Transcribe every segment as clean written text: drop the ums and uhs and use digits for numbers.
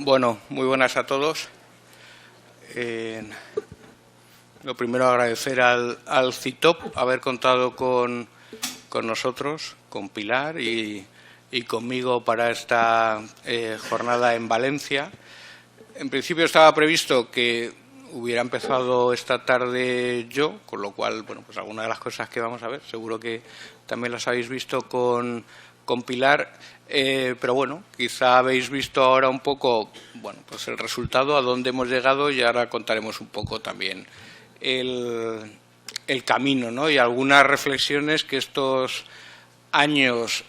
Bueno, muy buenas a todos. Lo primero, agradecer al CITOP haber contado con nosotros, con Pilar y conmigo para esta jornada en Valencia. En principio estaba previsto que hubiera empezado esta tarde yo, con lo cual, bueno, pues algunas de las cosas que vamos a ver, seguro que también las habéis visto con Pilar, pero bueno, quizá habéis visto ahora un poco, bueno, pues el resultado, a dónde hemos llegado, y ahora contaremos un poco también el camino, ¿no? Y algunas reflexiones que estos años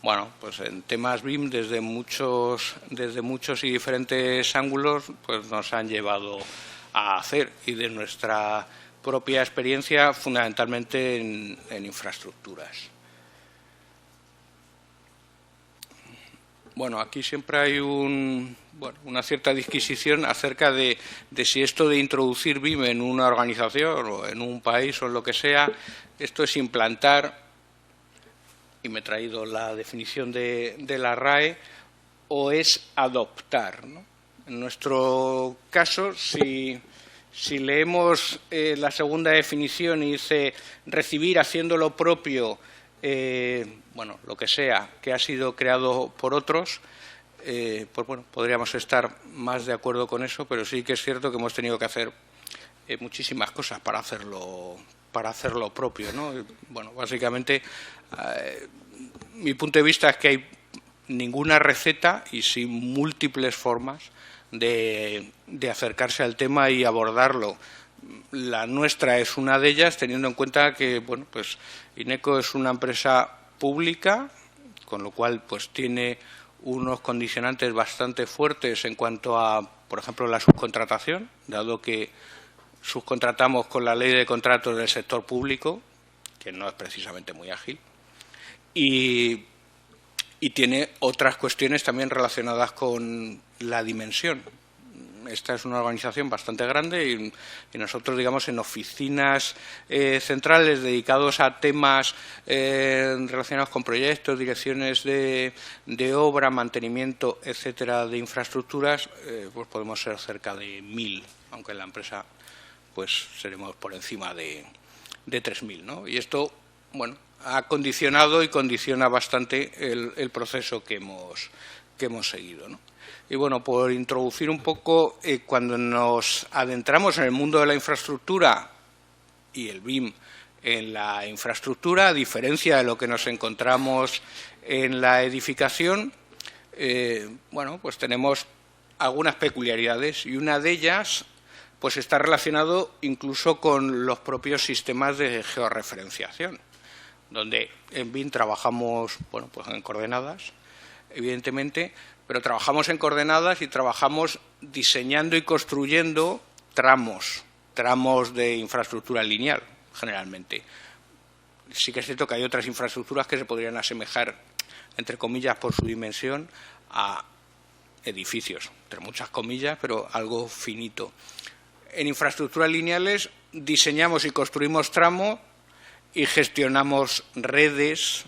bueno, pues en temas BIM desde muchos y diferentes ángulos, pues nos han llevado a hacer, y de nuestra propia experiencia, fundamentalmente en infraestructuras. Bueno, aquí siempre hay una cierta disquisición acerca de si esto de introducir BIM en una organización o en un país o en lo que sea, esto es implantar, y me he traído la definición de la RAE, o es adoptar, ¿no? En nuestro caso, si leemos la segunda definición y dice recibir haciendo lo propio, bueno, lo que sea, que ha sido creado por otros, pues bueno, podríamos estar más de acuerdo con eso, pero sí que es cierto que hemos tenido que hacer muchísimas cosas para hacerlo propio, ¿no? Bueno, básicamente, mi punto de vista es que hay ninguna receta y sí múltiples formas de acercarse al tema y abordarlo. La nuestra es una de ellas, teniendo en cuenta que, bueno, pues INECO es una empresa pública, con lo cual pues tiene unos condicionantes bastante fuertes en cuanto a, por ejemplo, la subcontratación, dado que subcontratamos con la ley de contratos del sector público, que no es precisamente muy ágil, y tiene otras cuestiones también relacionadas con la dimensión. Esta es una organización bastante grande y nosotros, digamos, en oficinas centrales dedicados a temas relacionados con proyectos, direcciones de obra, mantenimiento, etcétera, de infraestructuras, pues podemos ser cerca de 1000, aunque en la empresa pues seremos por encima de 3000, ¿no? Y esto, bueno, ha condicionado y condiciona bastante el proceso que hemos seguido, ¿no? Y bueno, por introducir un poco, cuando nos adentramos en el mundo de la infraestructura y el BIM en la infraestructura, a diferencia de lo que nos encontramos en la edificación, bueno, pues tenemos algunas peculiaridades, y una de ellas pues está relacionado incluso con los propios sistemas de georreferenciación, donde en BIM trabajamos, bueno, pues en coordenadas, evidentemente, pero trabajamos en coordenadas y trabajamos diseñando y construyendo tramos de infraestructura lineal, generalmente. Sí que es cierto que hay otras infraestructuras que se podrían asemejar, entre comillas, por su dimensión, a edificios, entre muchas comillas, pero algo finito. En infraestructuras lineales diseñamos y construimos tramo y gestionamos redes,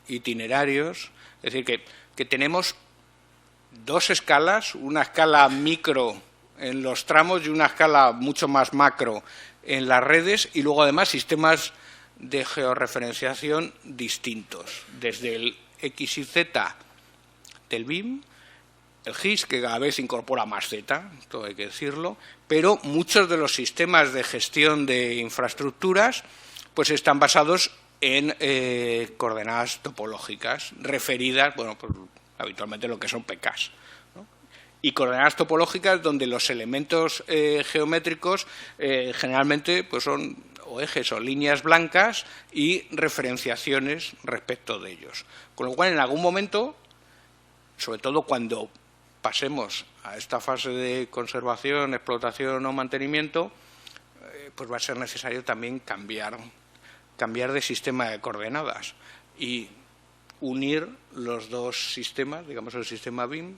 itinerarios, es decir, que tenemos dos escalas, una escala micro en los tramos y una escala mucho más macro en las redes, y luego además sistemas de georreferenciación distintos, desde el X y Z del BIM, el GIS, que cada vez incorpora más Z, esto hay que decirlo, pero muchos de los sistemas de gestión de infraestructuras pues están basados en coordenadas topológicas referidas, bueno, pues habitualmente lo que son PKs, ¿no? Y coordenadas topológicas donde los elementos geométricos generalmente pues son o ejes o líneas blancas y referenciaciones respecto de ellos. Con lo cual, en algún momento, sobre todo cuando pasemos a esta fase de conservación, explotación o mantenimiento, pues va a ser necesario también cambiar de sistema de coordenadas y unir los dos sistemas, digamos el sistema BIM,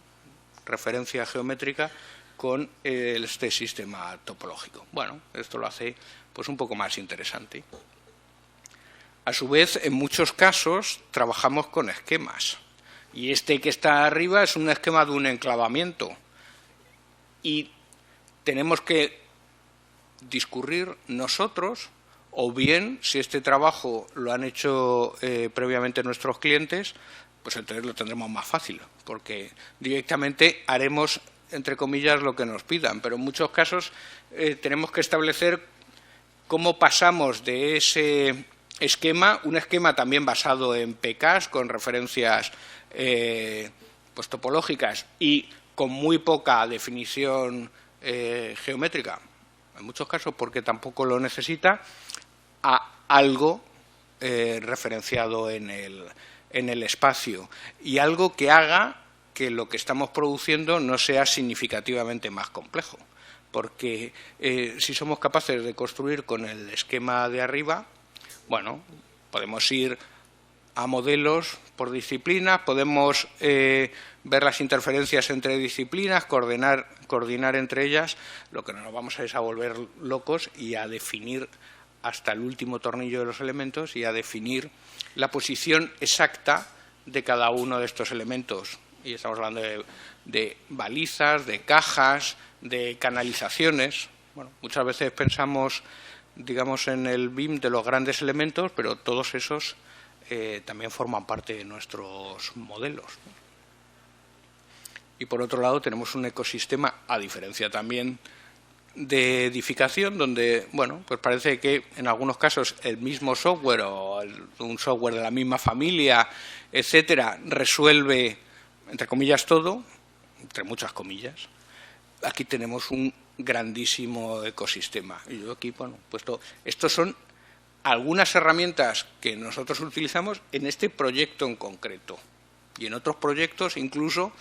referencia geométrica, con este sistema topológico. Bueno, esto lo hace pues un poco más interesante. A su vez, en muchos casos trabajamos con esquemas, Y este que está arriba es un esquema de un enclavamiento. Y tenemos que discurrir nosotros, o bien, si este trabajo lo han hecho previamente nuestros clientes, pues entonces lo tendremos más fácil, porque directamente haremos, entre comillas, lo que nos pidan. Pero en muchos casos tenemos que establecer cómo pasamos de ese esquema, un esquema también basado en PKs, con referencias pues topológicas y con muy poca definición geométrica, en muchos casos porque tampoco lo necesita, a algo referenciado en el espacio, y algo que haga que lo que estamos produciendo no sea significativamente más complejo. Porque si somos capaces de construir con el esquema de arriba, bueno, podemos ir a modelos por disciplinas, podemos ver las interferencias entre disciplinas, coordinar entre ellas. Lo que no nos vamos a es a volver locos y a definir hasta el último tornillo de los elementos y a definir la posición exacta de cada uno de estos elementos. Y estamos hablando de balizas, de cajas, de canalizaciones. Bueno, muchas veces pensamos, digamos, en el BIM de los grandes elementos, pero todos esos también forman parte de nuestros modelos. Y por otro lado tenemos un ecosistema, a diferencia también de edificación, donde, bueno, pues parece que en algunos casos el mismo software o un software de la misma familia, etcétera, resuelve, entre comillas, todo, entre muchas comillas. Aquí tenemos un grandísimo ecosistema. Y yo aquí, bueno, pues estos son algunas herramientas que nosotros utilizamos en este proyecto en concreto. Y en otros proyectos incluso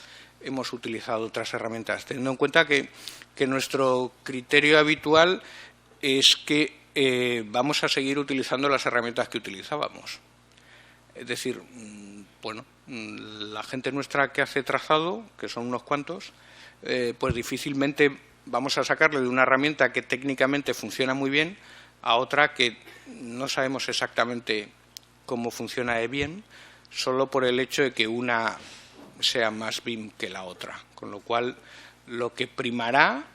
hemos utilizado otras herramientas, teniendo en cuenta que nuestro criterio habitual es que vamos a seguir utilizando las herramientas que utilizábamos. Es decir, bueno, la gente nuestra que hace trazado, que son unos cuantos, pues difícilmente vamos a sacarle de una herramienta que técnicamente funciona muy bien a otra que no sabemos exactamente cómo funciona de bien, solo por el hecho de que una sea más BIM que la otra. Con lo cual, lo que primará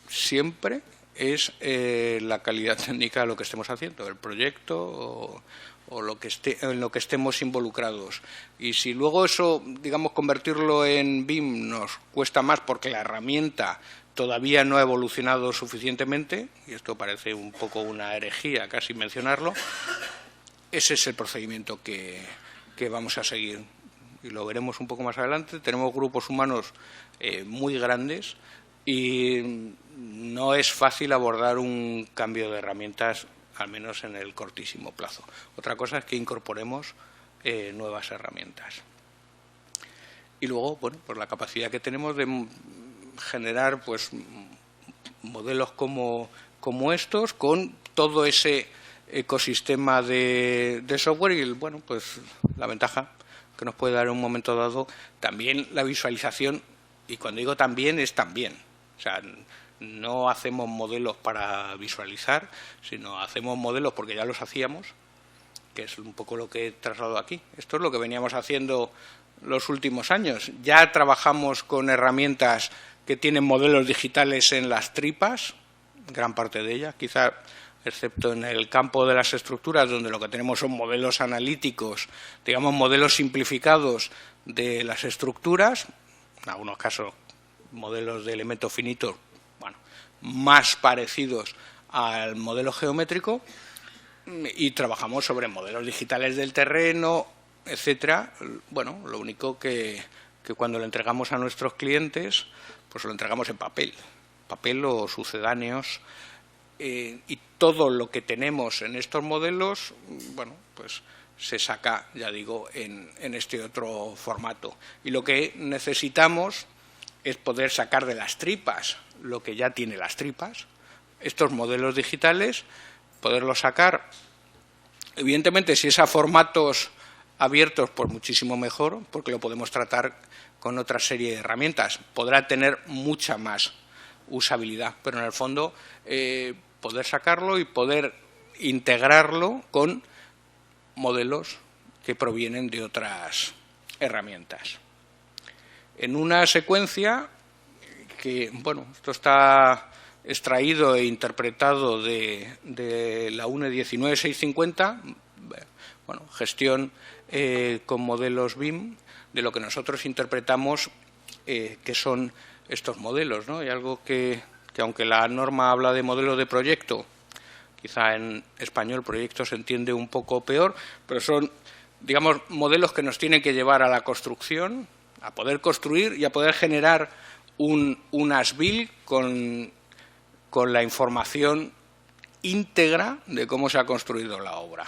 siempre es la calidad técnica de lo que estemos haciendo, el proyecto o en lo que estemos involucrados. Y si luego eso, digamos, convertirlo en BIM nos cuesta más porque la herramienta todavía no ha evolucionado suficientemente, y esto parece un poco una herejía casi mencionarlo, ese es el procedimiento que vamos a seguir. Y lo veremos un poco más adelante. Tenemos grupos humanos muy grandes y no es fácil abordar un cambio de herramientas, al menos en el cortísimo plazo. Otra cosa es que incorporemos nuevas herramientas. Y luego, bueno, pues la capacidad que tenemos de generar pues modelos como estos, con todo ese ecosistema de software y, bueno, pues la ventaja que nos puede dar en un momento dado también la visualización. Y cuando digo también, es también. O sea, no hacemos modelos para visualizar, sino hacemos modelos porque ya los hacíamos, que es un poco lo que he trasladado aquí. Esto es lo que veníamos haciendo los últimos años. Ya trabajamos con herramientas que tienen modelos digitales en las tripas, gran parte de ellas, quizá excepto en el campo de las estructuras, donde lo que tenemos son modelos analíticos, digamos modelos simplificados de las estructuras, en algunos casos modelos de elementos finitos, bueno, más parecidos al modelo geométrico, y trabajamos sobre modelos digitales del terreno, etcétera. Bueno, lo único que cuando lo entregamos a nuestros clientes, pues lo entregamos en papel o sucedáneos, y todo lo que tenemos en estos modelos, bueno, pues se saca, ya digo, en este otro formato. Y lo que necesitamos es poder sacar de las tripas lo que ya tiene las tripas, estos modelos digitales, poderlos sacar. Evidentemente, si es a formatos abiertos, pues muchísimo mejor, porque lo podemos tratar con otra serie de herramientas. Podrá tener mucha más usabilidad, pero en el fondo poder sacarlo y poder integrarlo con modelos que provienen de otras herramientas. En una secuencia que, bueno, esto está extraído e interpretado de la UNE 19650, bueno, gestión con modelos BIM, de lo que nosotros interpretamos que son estos modelos, ¿no? Hay algo que aunque la norma habla de modelo de proyecto, quizá en español proyecto se entiende un poco peor, pero son, digamos, modelos que nos tienen que llevar a la construcción, a poder construir y a poder generar un as-built con la información íntegra de cómo se ha construido la obra.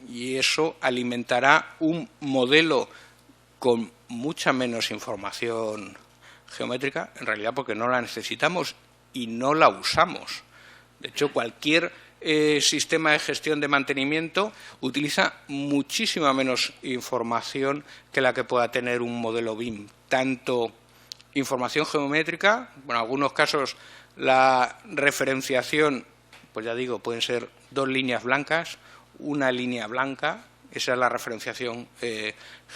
Y eso alimentará un modelo con mucha menos información geométrica, en realidad porque no la necesitamos y no la usamos. De hecho, cualquier sistema de gestión de mantenimiento utiliza muchísima menos información que la que pueda tener un modelo BIM. Tanto información geométrica, bueno, en algunos casos la referenciación, pues ya digo, pueden ser 2 líneas blancas, una línea blanca, esa es la referenciación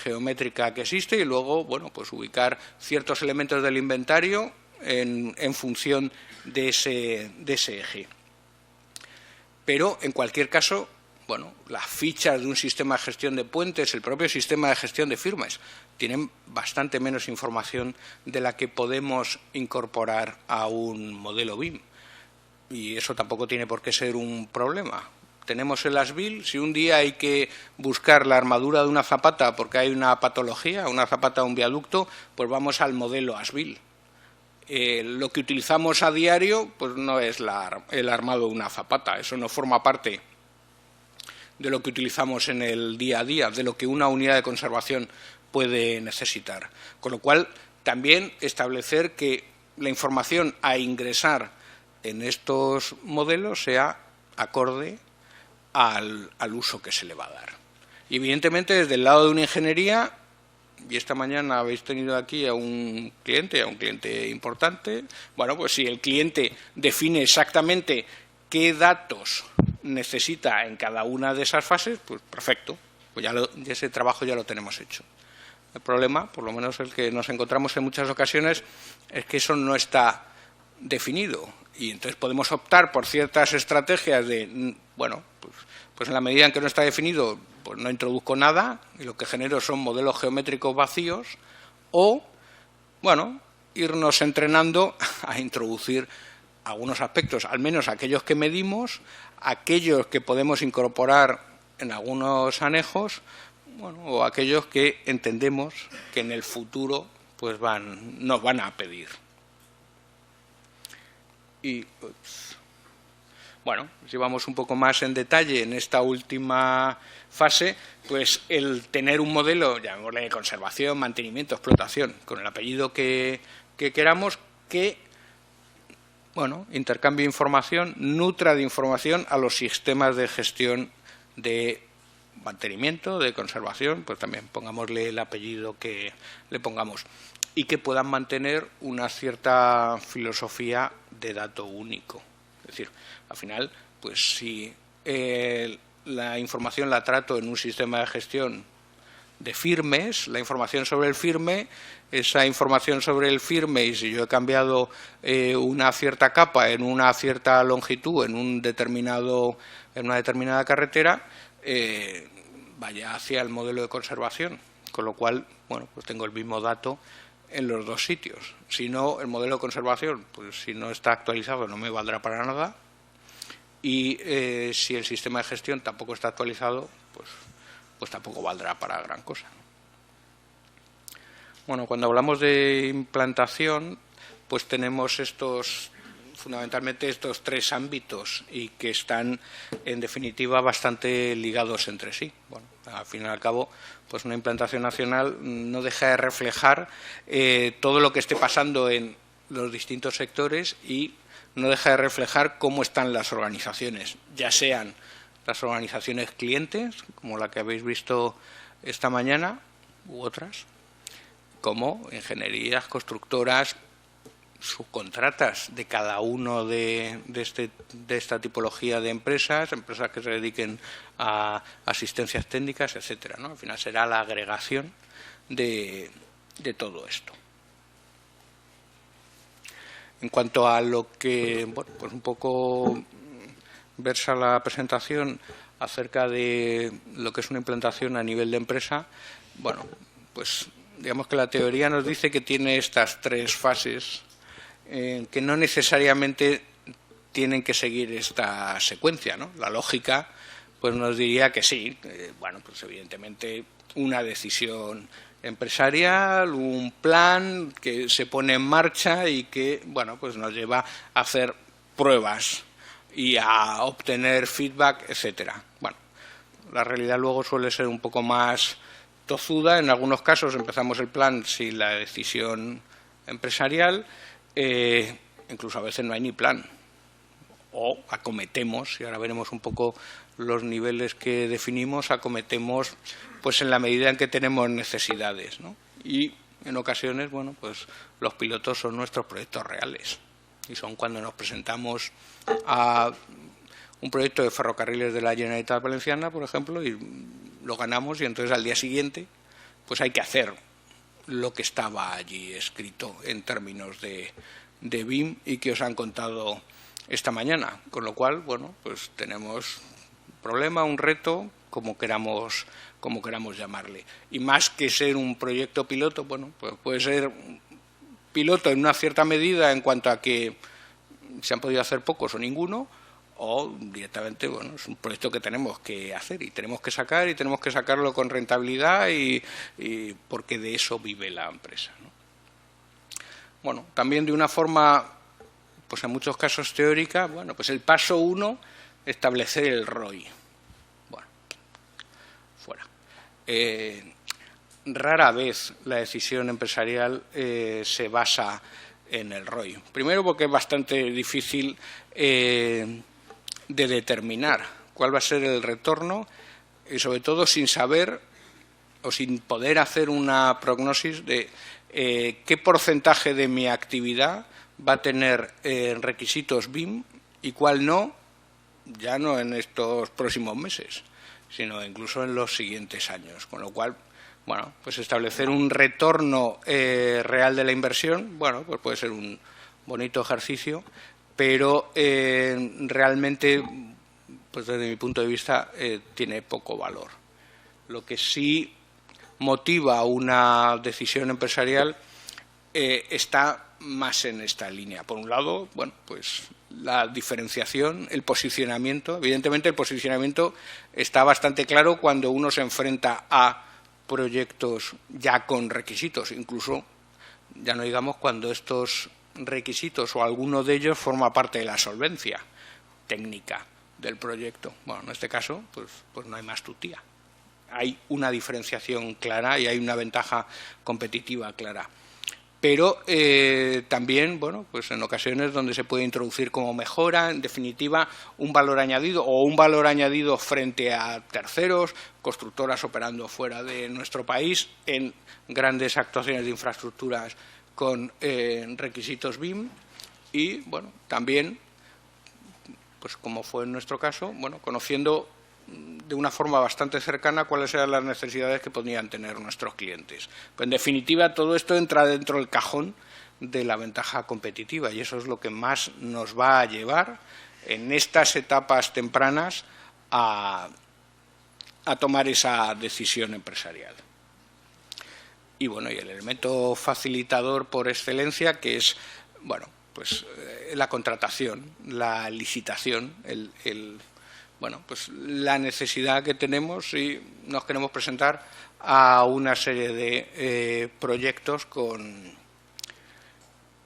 geométrica que existe, y luego, bueno, pues ubicar ciertos elementos del inventario en función de ese eje. Pero, en cualquier caso, bueno, las fichas de un sistema de gestión de puentes, el propio sistema de gestión de firmes, tienen bastante menos información de la que podemos incorporar a un modelo BIM. Y eso tampoco tiene por qué ser un problema. Tenemos el as-built, si un día hay que buscar la armadura de una zapata porque hay una patología, una zapata de un viaducto, pues vamos al modelo as-built. Lo que utilizamos a diario pues no es el armado de una zapata, eso no forma parte de lo que utilizamos en el día a día, de lo que una unidad de conservación puede necesitar. Con lo cual, también establecer que la información a ingresar en estos modelos sea acorde al uso que se le va a dar. Y evidentemente, desde el lado de una ingeniería, y esta mañana habéis tenido aquí a un cliente importante, bueno, pues si el cliente define exactamente qué datos necesita en cada una de esas fases, pues perfecto, pues ya ese trabajo ya lo tenemos hecho. El problema, por lo menos el que nos encontramos en muchas ocasiones, es que eso no está definido y entonces podemos optar por ciertas estrategias de, bueno, pues en la medida en que no está definido, pues no introduzco nada y lo que genero son modelos geométricos vacíos, o, bueno, irnos entrenando a introducir algunos aspectos, al menos aquellos que medimos, aquellos que podemos incorporar en algunos anejos, bueno, o aquellos que entendemos que en el futuro pues nos van a pedir. Y bueno, si vamos un poco más en detalle en esta última fase, pues el tener un modelo, llamémosle de conservación, mantenimiento, explotación, con el apellido que queramos, que, bueno, intercambie información, nutra de información a los sistemas de gestión de mantenimiento, de conservación, pues también pongámosle el apellido que le pongamos, y que puedan mantener una cierta filosofía de dato único. Es decir, al final, pues si la información la trato en un sistema de gestión de firmes, la información sobre el firme, esa información sobre el firme, y si yo he cambiado una cierta capa en una cierta longitud en una determinada carretera, vaya hacia el modelo de conservación, con lo cual, bueno, pues tengo el mismo dato en los dos sitios. Si no, el modelo de conservación, pues si no está actualizado no me valdrá para nada, y si el sistema de gestión tampoco está actualizado, pues tampoco valdrá para gran cosa. Bueno, cuando hablamos de implantación, pues tenemos fundamentalmente estos 3 ámbitos, y que están, en definitiva, bastante ligados entre sí. Bueno, al fin y al cabo, pues una implantación nacional no deja de reflejar todo lo que esté pasando en los distintos sectores, y no deja de reflejar cómo están las organizaciones, ya sean las organizaciones clientes, como la que habéis visto esta mañana, u otras, como ingenierías, constructoras, subcontratas de cada uno de esta tipología de empresas que se dediquen a asistencias técnicas, etcétera, ¿no? Al final será la agregación de todo esto. En cuanto a lo que, bueno, pues un poco versa la presentación acerca de lo que es una implantación a nivel de empresa, bueno, pues digamos que la teoría nos dice que tiene estas tres fases que no necesariamente tienen que seguir esta secuencia, ¿no? La lógica pues nos diría que sí, bueno, pues evidentemente una decisión empresarial, un plan que se pone en marcha y que, bueno, pues nos lleva a hacer pruebas y a obtener feedback, etcétera. Bueno, la realidad luego suele ser un poco más tozuda. En algunos casos empezamos el plan sin la decisión empresarial, incluso a veces no hay ni plan, o acometemos, y ahora veremos un poco los niveles que definimos, acometemos pues en la medida en que tenemos necesidades, ¿no? Y en ocasiones, bueno, pues los pilotos son nuestros proyectos reales y son cuando nos presentamos a un proyecto de ferrocarriles de la Generalitat Valenciana, por ejemplo, y lo ganamos, y entonces al día siguiente pues hay que hacer lo que estaba allí escrito en términos de BIM y que os han contado esta mañana, con lo cual, bueno, pues tenemos un problema, un reto, como queramos llamarle. Y más que ser un proyecto piloto, bueno, pues puede ser piloto en una cierta medida en cuanto a que se han podido hacer pocos o ninguno, o directamente, bueno, es un proyecto que tenemos que hacer y tenemos que sacar, y tenemos que sacarlo con rentabilidad y porque de eso vive la empresa, ¿no? Bueno, también de una forma, pues en muchos casos teórica, bueno, pues el paso 1, establecer el ROI. Bueno, fuera. Rara vez la decisión empresarial se basa en el ROI. Primero porque es bastante difícil de determinar cuál va a ser el retorno, y sobre todo sin saber o sin poder hacer una prognosis de qué porcentaje de mi actividad va a tener requisitos BIM y cuál no, ya no en estos próximos meses, sino incluso en los siguientes años. Con lo cual, bueno, pues establecer un retorno real de la inversión, bueno, pues puede ser un bonito ejercicio, pero realmente, pues desde mi punto de vista, tiene poco valor. Lo que sí motiva una decisión empresarial está más en esta línea. Por un lado, bueno, pues la diferenciación, el posicionamiento. Evidentemente, el posicionamiento está bastante claro cuando uno se enfrenta a proyectos ya con requisitos, incluso, ya no digamos, cuando estos requisitos o alguno de ellos forma parte de la solvencia técnica del proyecto. Bueno, en este caso, pues no hay más tutía. Hay una diferenciación clara y hay una ventaja competitiva clara. Pero también, bueno, pues en ocasiones donde se puede introducir como mejora, en definitiva, un valor añadido o un valor añadido frente a terceros, constructoras operando fuera de nuestro país, en grandes actuaciones de infraestructuras con requisitos BIM y, bueno, también, pues como fue en nuestro caso, bueno, conociendo de una forma bastante cercana cuáles eran las necesidades que podían tener nuestros clientes. Pues en definitiva, todo esto entra dentro del cajón de la ventaja competitiva y eso es lo que más nos va a llevar en estas etapas tempranas a tomar esa decisión empresarial. Y bueno, y el elemento facilitador por excelencia, que es, bueno, pues la contratación, la licitación, bueno, pues la necesidad que tenemos si nos queremos presentar a una serie de proyectos con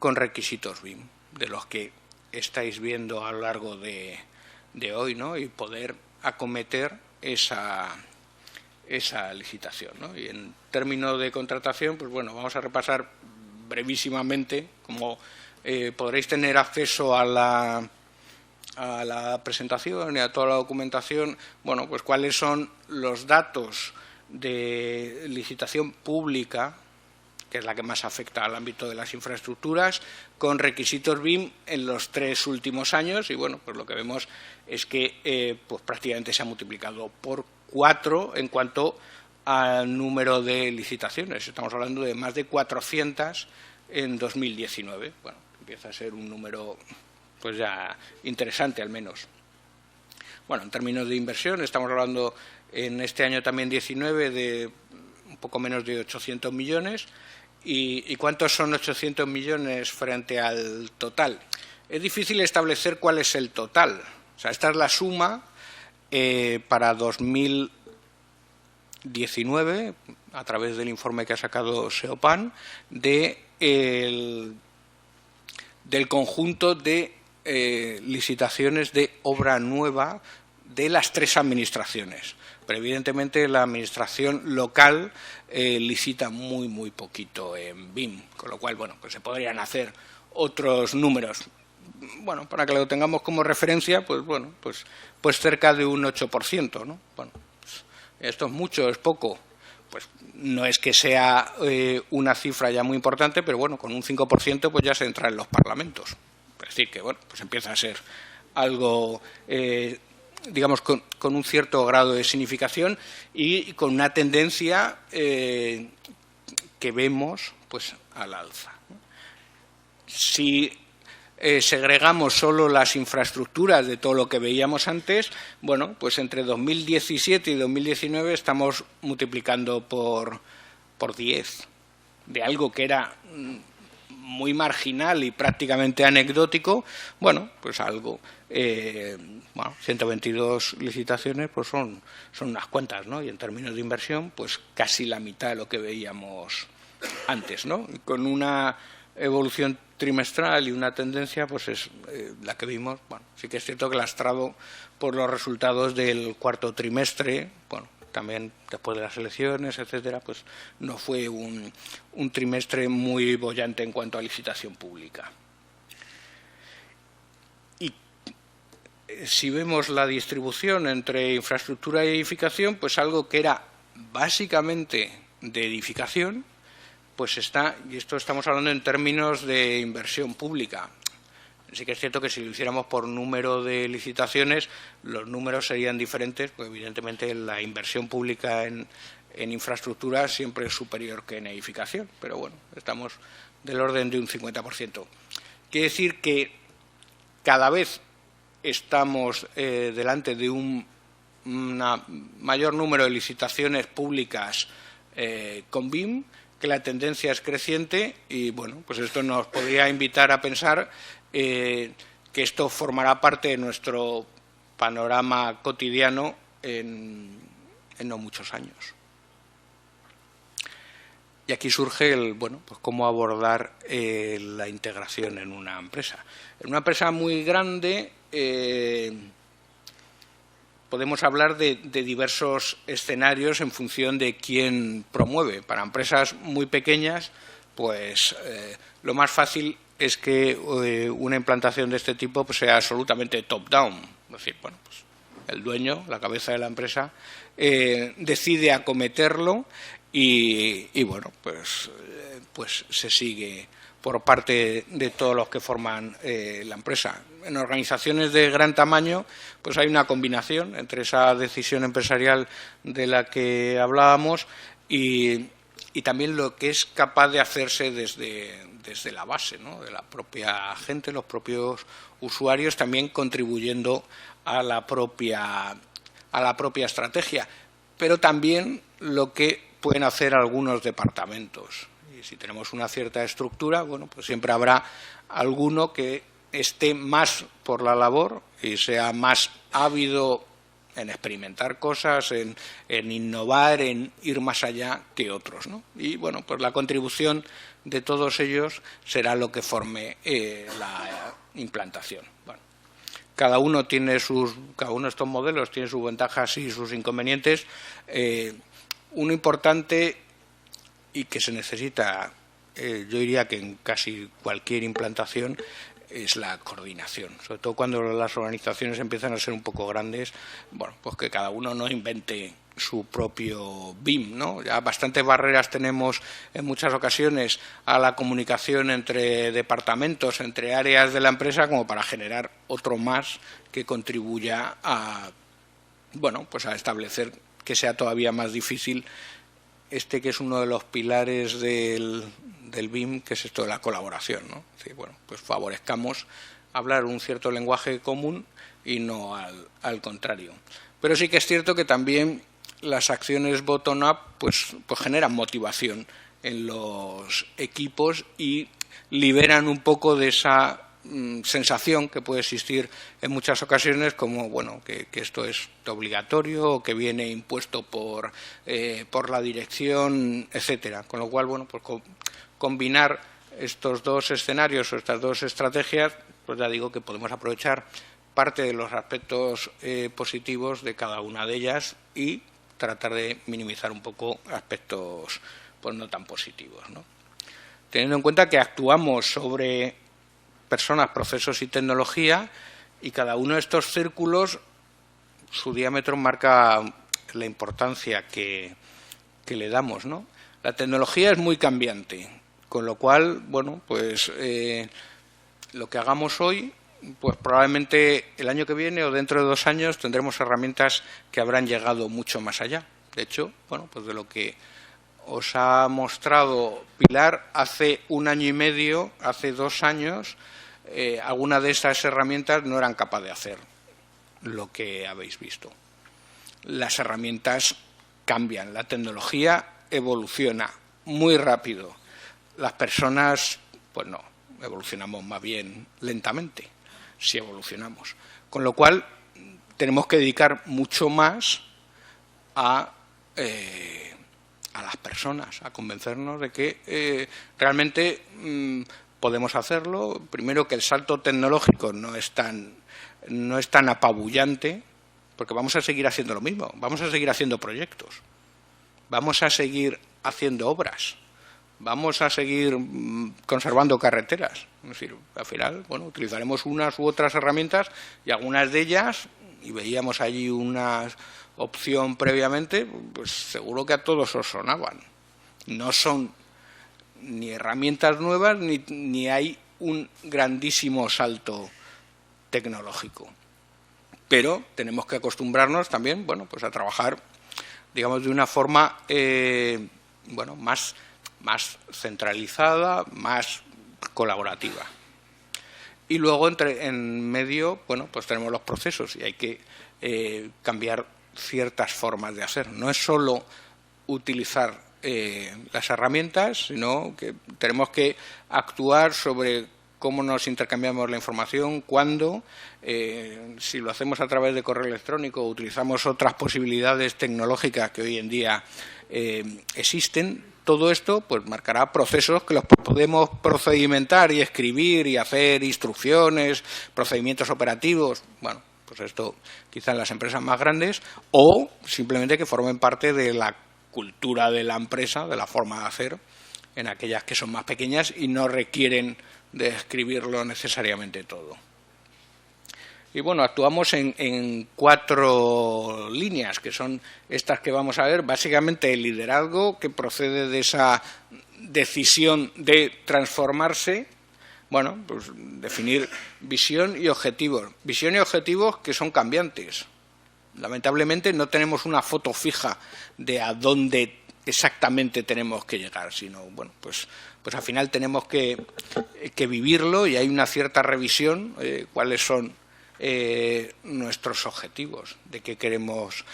requisitos BIM, de los que estáis viendo a lo largo de hoy, ¿no? Y poder acometer esa licitación, ¿no? Y en términos de contratación, pues bueno, vamos a repasar brevísimamente, como podréis tener acceso a la presentación y a toda la documentación, bueno, pues cuáles son los datos de licitación pública que es la que más afecta al ámbito de las infraestructuras, con requisitos BIM en los 3 últimos años, y bueno, pues lo que vemos es que pues prácticamente se ha multiplicado por 4 en cuanto al número de licitaciones. Estamos hablando de más de 400 en 2019. Bueno, empieza a ser un número pues ya interesante al menos. Bueno, en términos de inversión, estamos hablando en este año también 19 de un poco menos de 800 millones. ¿Y cuántos son 800 millones frente al total? Es difícil establecer cuál es el total. O sea, esta es la suma para 2019, a través del informe que ha sacado SEOPAN, del conjunto de licitaciones de obra nueva de las 3 administraciones. Pero evidentemente la administración local licita muy poquito en BIM, con lo cual, bueno, pues se podrían hacer otros números. Bueno, para que lo tengamos como referencia, pues bueno, pues cerca de un 8%, ¿no? Bueno, pues, esto es mucho, es poco. Pues no es que sea una cifra ya muy importante, pero bueno, con un 5% pues ya se entra en los parlamentos. Es decir, que bueno, pues empieza a ser algo digamos, con un cierto grado de significación y con una tendencia que vemos pues al alza. Si segregamos solo las infraestructuras de todo lo que veíamos antes, bueno, pues entre 2017 y 2019 estamos multiplicando por 10 de algo que era muy marginal y prácticamente anecdótico, bueno, pues algo, 122 licitaciones, pues son unas cuantas, ¿no? Y en términos de inversión, pues casi la mitad de lo que veíamos antes, ¿no? Y con una evolución trimestral y una tendencia, pues es la que vimos. Bueno, sí que es cierto que lastrado por los resultados del cuarto trimestre, bueno, también después de las elecciones, etcétera, pues no fue un trimestre muy boyante en cuanto a licitación pública. Y si vemos la distribución entre infraestructura y edificación, pues algo que era básicamente de edificación, pues está, y esto estamos hablando en términos de inversión pública. Sí que es cierto que si lo hiciéramos por número de licitaciones, los números serían diferentes, pues evidentemente la inversión pública en infraestructura siempre es superior que en edificación, pero bueno, estamos del orden de un 50%. Quiere decir que cada vez estamos delante de un mayor número de licitaciones públicas con BIM, que la tendencia es creciente y, bueno, pues esto nos podría invitar a pensar que esto formará parte de nuestro panorama cotidiano en no muchos años. Y aquí surge el, bueno, pues cómo abordar la integración en una empresa. En una empresa muy grande podemos hablar de diversos escenarios en función de quién promueve. Para empresas muy pequeñas, pues lo más fácil es que una implantación de este tipo pues sea absolutamente top-down. Es decir, bueno, pues el dueño, la cabeza de la empresa, decide acometerlo y bueno, pues se sigue por parte de todos los que forman la empresa. En organizaciones de gran tamaño, pues hay una combinación entre esa decisión empresarial de la que hablábamos y también lo que es capaz de hacerse desde la base, ¿no? De la propia gente, los propios usuarios, también contribuyendo a la propia estrategia, pero también lo que pueden hacer algunos departamentos. Y si tenemos una cierta estructura, bueno, pues siempre habrá alguno que esté más por la labor y sea más ávido en experimentar cosas, en innovar, en ir más allá que otros, ¿no? Y bueno, pues la contribución de todos ellos será lo que forme la implantación. Bueno, cada uno de estos modelos tiene sus ventajas y sus inconvenientes. Uno importante y que se necesita, yo diría que en casi cualquier implantación, es la coordinación, sobre todo cuando las organizaciones empiezan a ser un poco grandes, bueno, pues que cada uno no invente su propio BIM, ¿no? Ya bastantes barreras tenemos en muchas ocasiones a la comunicación entre departamentos, entre áreas de la empresa, como para generar otro más que contribuya a, bueno, pues a establecer que sea todavía más difícil que es uno de los pilares del BIM, que es esto de la colaboración, ¿no? Es decir, bueno, pues favorezcamos hablar un cierto lenguaje común y no al contrario. Pero sí que es cierto que también las acciones bottom-up pues generan motivación en los equipos y liberan un poco de esa sensación que puede existir en muchas ocasiones como bueno que esto es obligatorio o que viene impuesto por la dirección, etcétera. Con lo cual, bueno, pues combinar estos dos escenarios o estas dos estrategias, pues ya digo que podemos aprovechar parte de los aspectos positivos de cada una de ellas y tratar de minimizar un poco aspectos pues no tan positivos, ¿no? Teniendo en cuenta que actuamos sobre personas, procesos y tecnología, y cada uno de estos círculos, su diámetro marca la importancia que le damos, ¿no? La tecnología es muy cambiante, con lo cual, bueno, pues lo que hagamos hoy, pues probablemente el año que viene o dentro de 2 años tendremos herramientas que habrán llegado mucho más allá. De hecho, bueno, pues de lo que os ha mostrado Pilar, hace 1 año y medio, hace 2 años, algunas de esas herramientas no eran capaces de hacer lo que habéis visto. Las herramientas cambian, la tecnología evoluciona muy rápido. Las personas, pues no, evolucionamos más bien lentamente, si evolucionamos. Con lo cual, tenemos que dedicar mucho más a las personas, a convencernos de que realmente podemos hacerlo. Primero, que el salto tecnológico no es tan apabullante, porque vamos a seguir haciendo lo mismo, vamos a seguir haciendo proyectos, vamos a seguir haciendo obras, vamos a seguir conservando carreteras. Es decir, al final, bueno, utilizaremos unas u otras herramientas y algunas de ellas, y veíamos allí una opción previamente, pues seguro que a todos os sonaban. No son ni herramientas nuevas ni hay un grandísimo salto tecnológico. Pero tenemos que acostumbrarnos también, bueno, pues a trabajar, digamos, de una forma, bueno, más centralizada, más colaborativa. Y luego en medio, bueno, pues tenemos los procesos y hay que cambiar ciertas formas de hacer. No es solo utilizar las herramientas, sino que tenemos que actuar sobre cómo nos intercambiamos la información, cuándo, si lo hacemos a través de correo electrónico, utilizamos otras posibilidades tecnológicas que hoy en día existen. Todo esto pues marcará procesos que los podemos procedimentar y escribir y hacer instrucciones, procedimientos operativos. Bueno, pues esto quizá en las empresas más grandes, o simplemente que formen parte de la cultura de la empresa, de la forma de hacer, en aquellas que son más pequeñas y no requieren de escribirlo necesariamente todo. Y bueno, actuamos en 4 líneas, que son estas que vamos a ver. Básicamente el liderazgo, que procede de esa decisión de transformarse. Bueno, pues definir visión y objetivos. Visión y objetivos que son cambiantes. Lamentablemente no tenemos una foto fija de a dónde exactamente tenemos que llegar, sino, bueno, pues al final tenemos que vivirlo y hay una cierta revisión, cuáles son nuestros objetivos, de qué queremos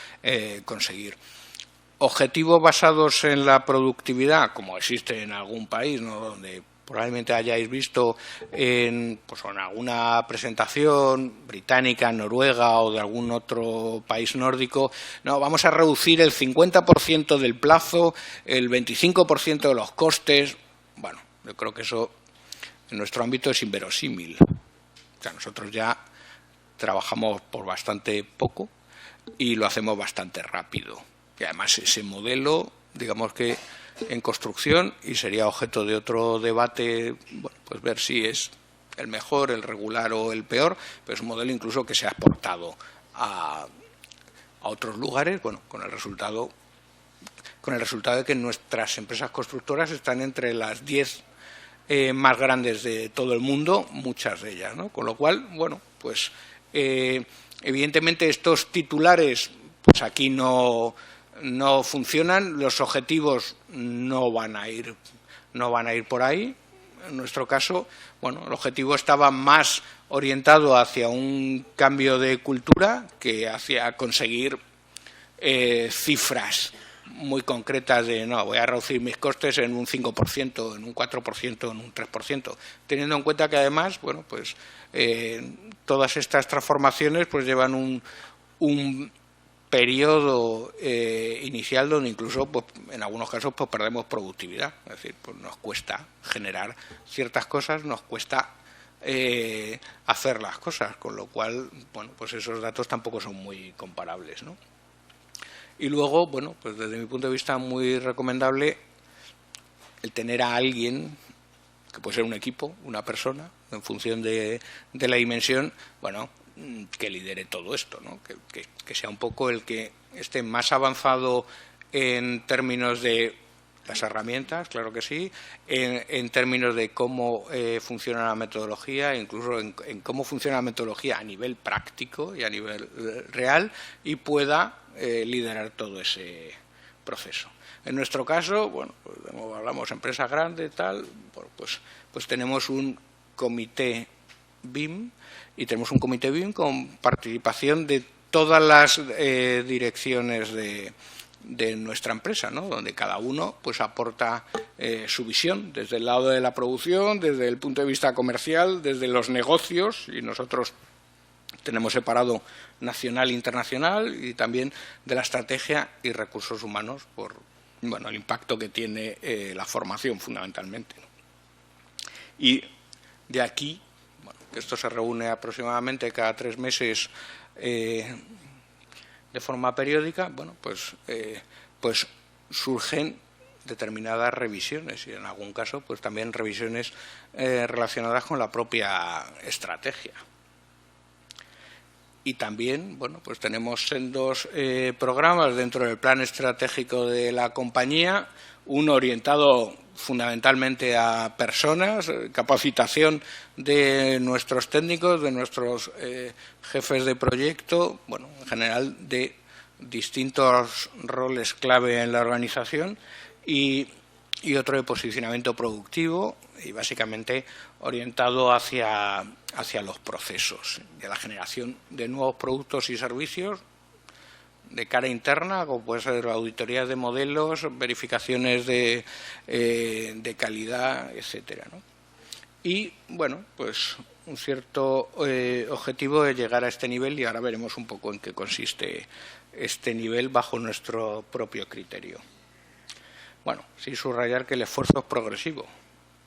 conseguir. Objetivos basados en la productividad, como existe en algún país, ¿no?, donde probablemente hayáis visto en alguna presentación británica, noruega o de algún otro país nórdico. No, vamos a reducir el 50% del plazo, el 25% de los costes. Bueno, yo creo que eso en nuestro ámbito es inverosímil. O sea, nosotros ya trabajamos por bastante poco y lo hacemos bastante rápido. Y además ese modelo, digamos que en construcción, y sería objeto de otro debate, bueno, pues ver si es el mejor, el regular o el peor, pero es un modelo incluso que se ha exportado a a otros lugares, bueno, con el resultado de que nuestras empresas constructoras están entre las 10 más grandes de todo el mundo, muchas de ellas, ¿no? Con lo cual, bueno, pues evidentemente estos titulares, pues aquí no funcionan, los objetivos no van a ir por ahí. En nuestro caso, bueno, el objetivo estaba más orientado hacia un cambio de cultura que hacia conseguir cifras muy concretas de no, voy a reducir mis costes en un 5%, en un 4%, en un 3%, teniendo en cuenta que además, bueno, pues todas estas transformaciones pues llevan un periodo inicial donde incluso pues, en algunos casos pues perdemos productividad, es decir, pues nos cuesta generar ciertas cosas, nos cuesta hacer las cosas, con lo cual, bueno, pues esos datos tampoco son muy comparables, ¿no? Y luego, bueno, pues desde mi punto de vista muy recomendable el tener a alguien, que puede ser un equipo, una persona, en función de la dimensión, bueno, que lidere todo esto, ¿no? Que sea un poco el que esté más avanzado en términos de las herramientas, claro que sí, en términos de cómo funciona la metodología, incluso en cómo funciona la metodología a nivel práctico y a nivel real, y pueda liderar todo ese proceso. En nuestro caso, bueno, pues, como hablamos, empresa grande, tal, bueno, pues tenemos un comité BIM, y tenemos un comité BIM con participación de todas las direcciones de nuestra empresa, ¿no? Donde cada uno pues aporta su visión desde el lado de la producción, desde el punto de vista comercial, desde los negocios, y nosotros tenemos separado nacional e internacional, y también de la estrategia y recursos humanos por, bueno, el impacto que tiene la formación fundamentalmente, ¿no? Y de aquí, bueno, que esto se reúne aproximadamente cada 3 meses de forma periódica, bueno, pues surgen determinadas revisiones, y en algún caso pues también revisiones relacionadas con la propia estrategia. Y también, bueno, pues tenemos sendos programas dentro del plan estratégico de la compañía, uno orientado fundamentalmente a personas, capacitación de nuestros técnicos, de nuestros jefes de proyecto, bueno, en general de distintos roles clave en la organización, y otro de posicionamiento productivo, y básicamente orientado hacia los procesos, de la generación de nuevos productos y servicios de cara interna, como puede ser auditorías de modelos, verificaciones de calidad, etcétera, ¿no? Y, bueno, pues un cierto objetivo de llegar a este nivel, y ahora veremos un poco en qué consiste este nivel bajo nuestro propio criterio. Bueno, sí subrayar que el esfuerzo es progresivo,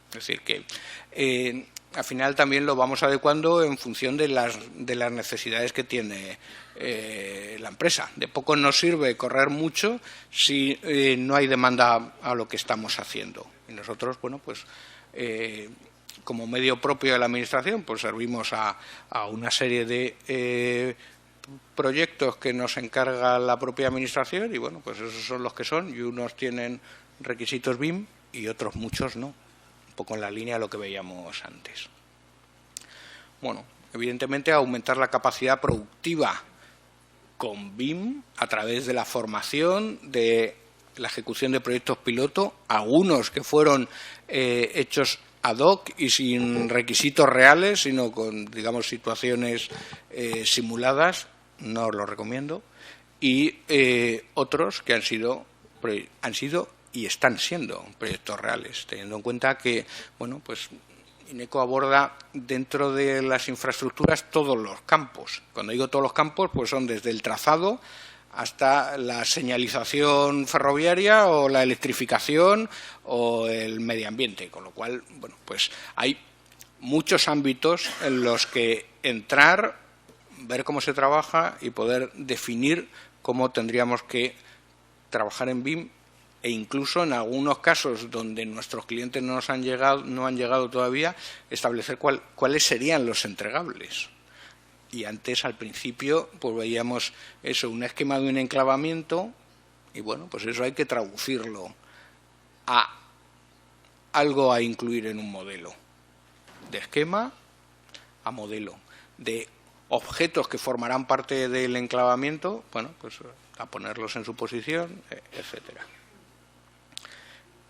es decir, que al final también lo vamos adecuando en función de las necesidades que tiene la empresa. De poco nos sirve correr mucho si no hay demanda a lo que estamos haciendo. Y nosotros, bueno, pues como medio propio de la Administración, pues servimos a una serie de proyectos que nos encarga la propia Administración, y bueno, pues esos son los que son, y unos tienen requisitos BIM y otros muchos no. Un poco en la línea de lo que veíamos antes. Bueno, evidentemente aumentar la capacidad productiva con BIM a través de la formación, de la ejecución de proyectos piloto, algunos que fueron hechos ad hoc y sin requisitos reales, sino con, digamos, situaciones simuladas, no os lo recomiendo, y otros que han sido y están siendo proyectos reales, teniendo en cuenta que, bueno, pues INECO aborda dentro de las infraestructuras todos los campos. Cuando digo todos los campos, pues son desde el trazado hasta la señalización ferroviaria o la electrificación o el medio ambiente, con lo cual, bueno, pues hay muchos ámbitos en los que entrar, ver cómo se trabaja y poder definir cómo tendríamos que trabajar en BIM, e incluso en algunos casos donde nuestros clientes no han llegado todavía, establecer cuáles serían los entregables. Y antes, al principio, pues veíamos eso, un esquema de un enclavamiento, y bueno, pues eso hay que traducirlo a algo a incluir en un modelo. De esquema a modelo. De objetos que formarán parte del enclavamiento, bueno, pues a ponerlos en su posición, etcétera.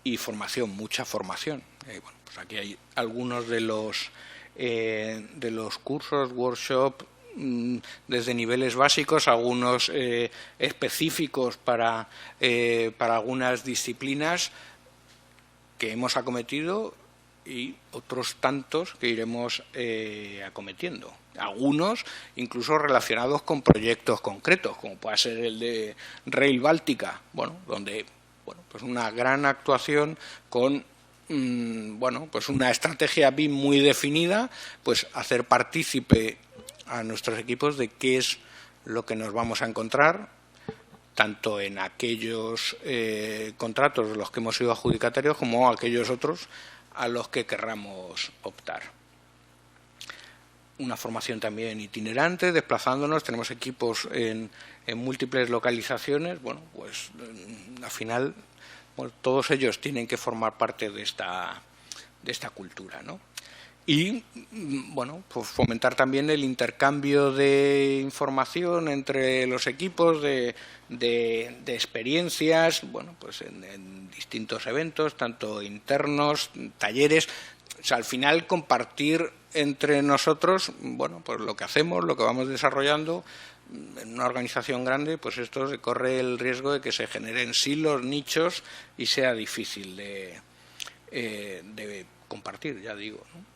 Y formación, mucha formación. Bueno, pues aquí hay algunos de los cursos, workshop, desde niveles básicos, algunos específicos para algunas disciplinas que hemos acometido y otros tantos que iremos acometiendo. Algunos incluso relacionados con proyectos concretos, como puede ser el de Rail Báltica, bueno, donde pues una gran actuación con pues una estrategia BIM muy definida, pues hacer partícipe a nuestros equipos de qué es lo que nos vamos a encontrar, tanto en aquellos contratos de los que hemos sido adjudicatarios como aquellos otros a los que querramos optar. Una formación también itinerante, desplazándonos, tenemos equipos en múltiples localizaciones, bueno, pues al final todos ellos tienen que formar parte de esta cultura, ¿no? Y, bueno, pues fomentar también el intercambio de información entre los equipos, de experiencias, bueno, pues en distintos eventos, tanto internos, talleres. O sea, al final compartir entre nosotros, bueno, pues lo que hacemos, lo que vamos desarrollando. En una organización grande, pues esto se corre el riesgo de que se generen silos, nichos y sea difícil de compartir, ya digo, ¿no?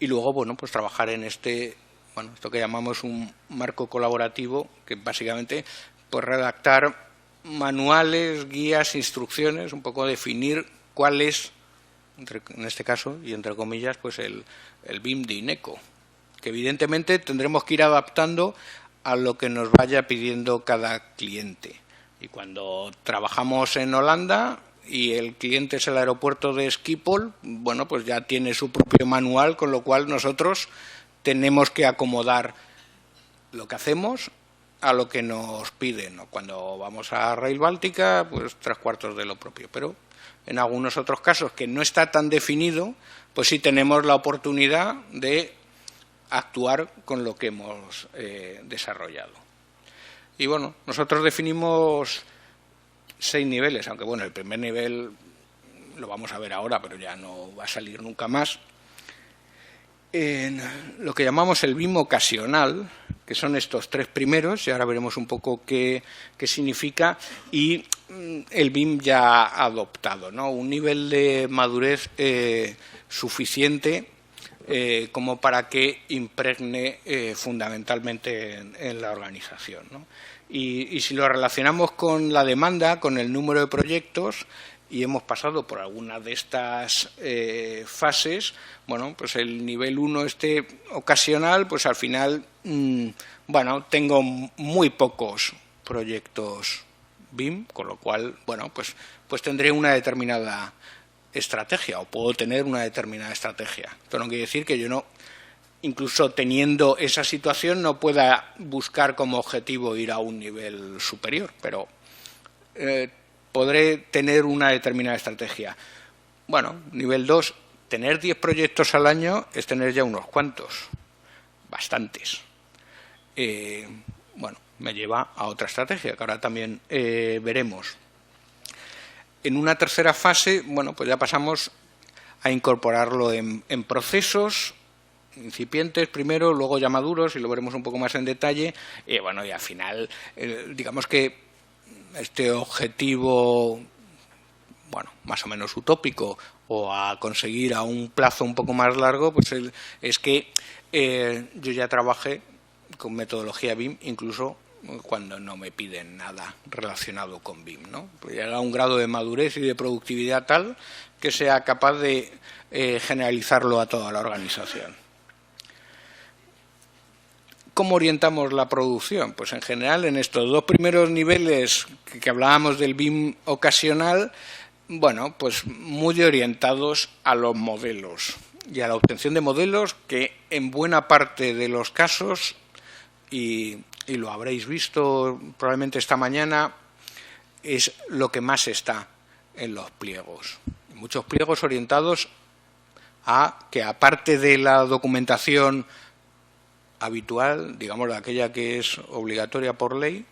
Y luego, bueno, pues trabajar en esto que llamamos un marco colaborativo, que básicamente, pues redactar manuales, guías, instrucciones, un poco definir cuál es, en este caso, y entre comillas, pues el BIM de INECO, que evidentemente tendremos que ir adaptando a lo que nos vaya pidiendo cada cliente. Y cuando trabajamos en Holanda y el cliente es el aeropuerto de Schiphol, bueno, pues ya tiene su propio manual, con lo cual nosotros tenemos que acomodar lo que hacemos a lo que nos piden, ¿no? Cuando vamos a Rail Báltica, pues 3/4 de lo propio. Pero en algunos otros casos que no está tan definido, pues sí tenemos la oportunidad de actuar con lo que hemos desarrollado. Y bueno, nosotros definimos 6 niveles, aunque bueno, el primer nivel lo vamos a ver ahora, pero ya no va a salir nunca más. En lo que llamamos el BIM ocasional, que son estos 3 primeros, y ahora veremos un poco qué significa, y el BIM ya adoptado, ¿no? Un nivel de madurez suficiente como para que impregne fundamentalmente en la organización, ¿no? Y si lo relacionamos con la demanda, con el número de proyectos, y hemos pasado por alguna de estas fases, bueno, pues el nivel 1 ocasional, pues al final, bueno, tengo muy pocos proyectos BIM, con lo cual, bueno, pues tendré una determinada estrategia, o puedo tener una determinada estrategia. Esto no quiere decir que yo no, incluso teniendo esa situación, no pueda buscar como objetivo ir a un nivel superior, pero podré tener una determinada estrategia. Bueno, nivel 2, tener 10 proyectos al año es tener ya unos cuantos, bastantes. Bueno, me lleva a otra estrategia, que ahora también veremos. En una tercera fase, bueno, pues ya pasamos a incorporarlo en procesos incipientes primero, luego ya maduros, y lo veremos un poco más en detalle. Y bueno, y al final, digamos que este objetivo, bueno, más o menos utópico, o a conseguir a un plazo un poco más largo, pues es que yo ya trabajé con metodología BIM, incluso cuando no me piden nada relacionado con BIM, ¿no? Pues llegar a un grado de madurez y de productividad tal que sea capaz de generalizarlo a toda la organización. ¿Cómo orientamos la producción? Pues en general en estos 2 primeros niveles que hablábamos del BIM ocasional, bueno, pues muy orientados a los modelos. y a la obtención de modelos que en buena parte de los casos, y lo habréis visto probablemente esta mañana, es lo que más está en los pliegos. Muchos pliegos orientados a que, aparte de la documentación habitual, digamos aquella que es obligatoria por ley,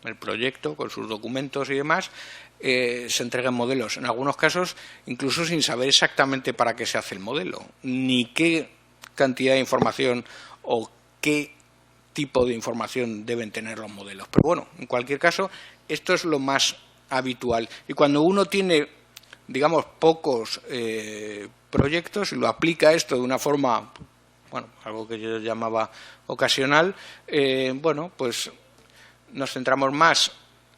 el proyecto con sus documentos y demás, se entreguen modelos. En algunos casos, incluso sin saber exactamente para qué se hace el modelo, ni qué cantidad de información o qué tipo de información deben tener los modelos. Pero bueno, en cualquier caso, esto es lo más habitual. Y cuando uno tiene, digamos, pocos proyectos y lo aplica esto de una forma, bueno, algo que yo llamaba ocasional, bueno, pues nos centramos más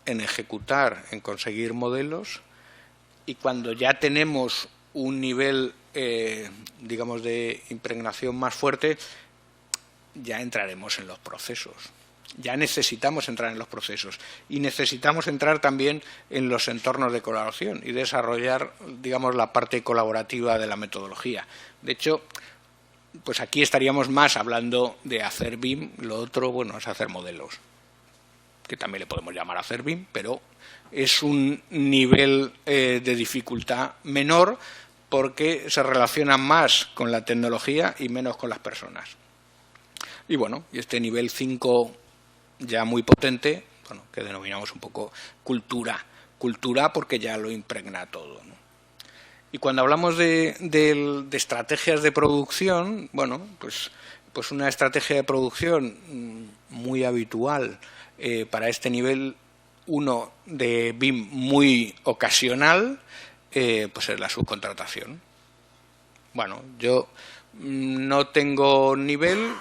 en ejecutar, en conseguir modelos, y cuando ya tenemos un nivel, digamos, de impregnación más fuerte, ya entraremos en los procesos. Ya necesitamos entrar en los procesos y necesitamos entrar también en los entornos de colaboración y desarrollar, digamos, la parte colaborativa de la metodología. De hecho, pues aquí estaríamos más hablando de hacer BIM, lo otro, bueno, es hacer modelos, que también le podemos llamar hacer BIM, pero es un nivel de dificultad menor porque se relaciona más con la tecnología y menos con las personas. Y bueno, y este nivel 5 ya muy potente, bueno, que denominamos un poco cultura porque ya lo impregna todo, ¿no? Y cuando hablamos de estrategias de producción, bueno, pues una estrategia de producción muy habitual para este nivel 1 de BIM muy ocasional, pues es la subcontratación. Bueno, yo no tengo nivel,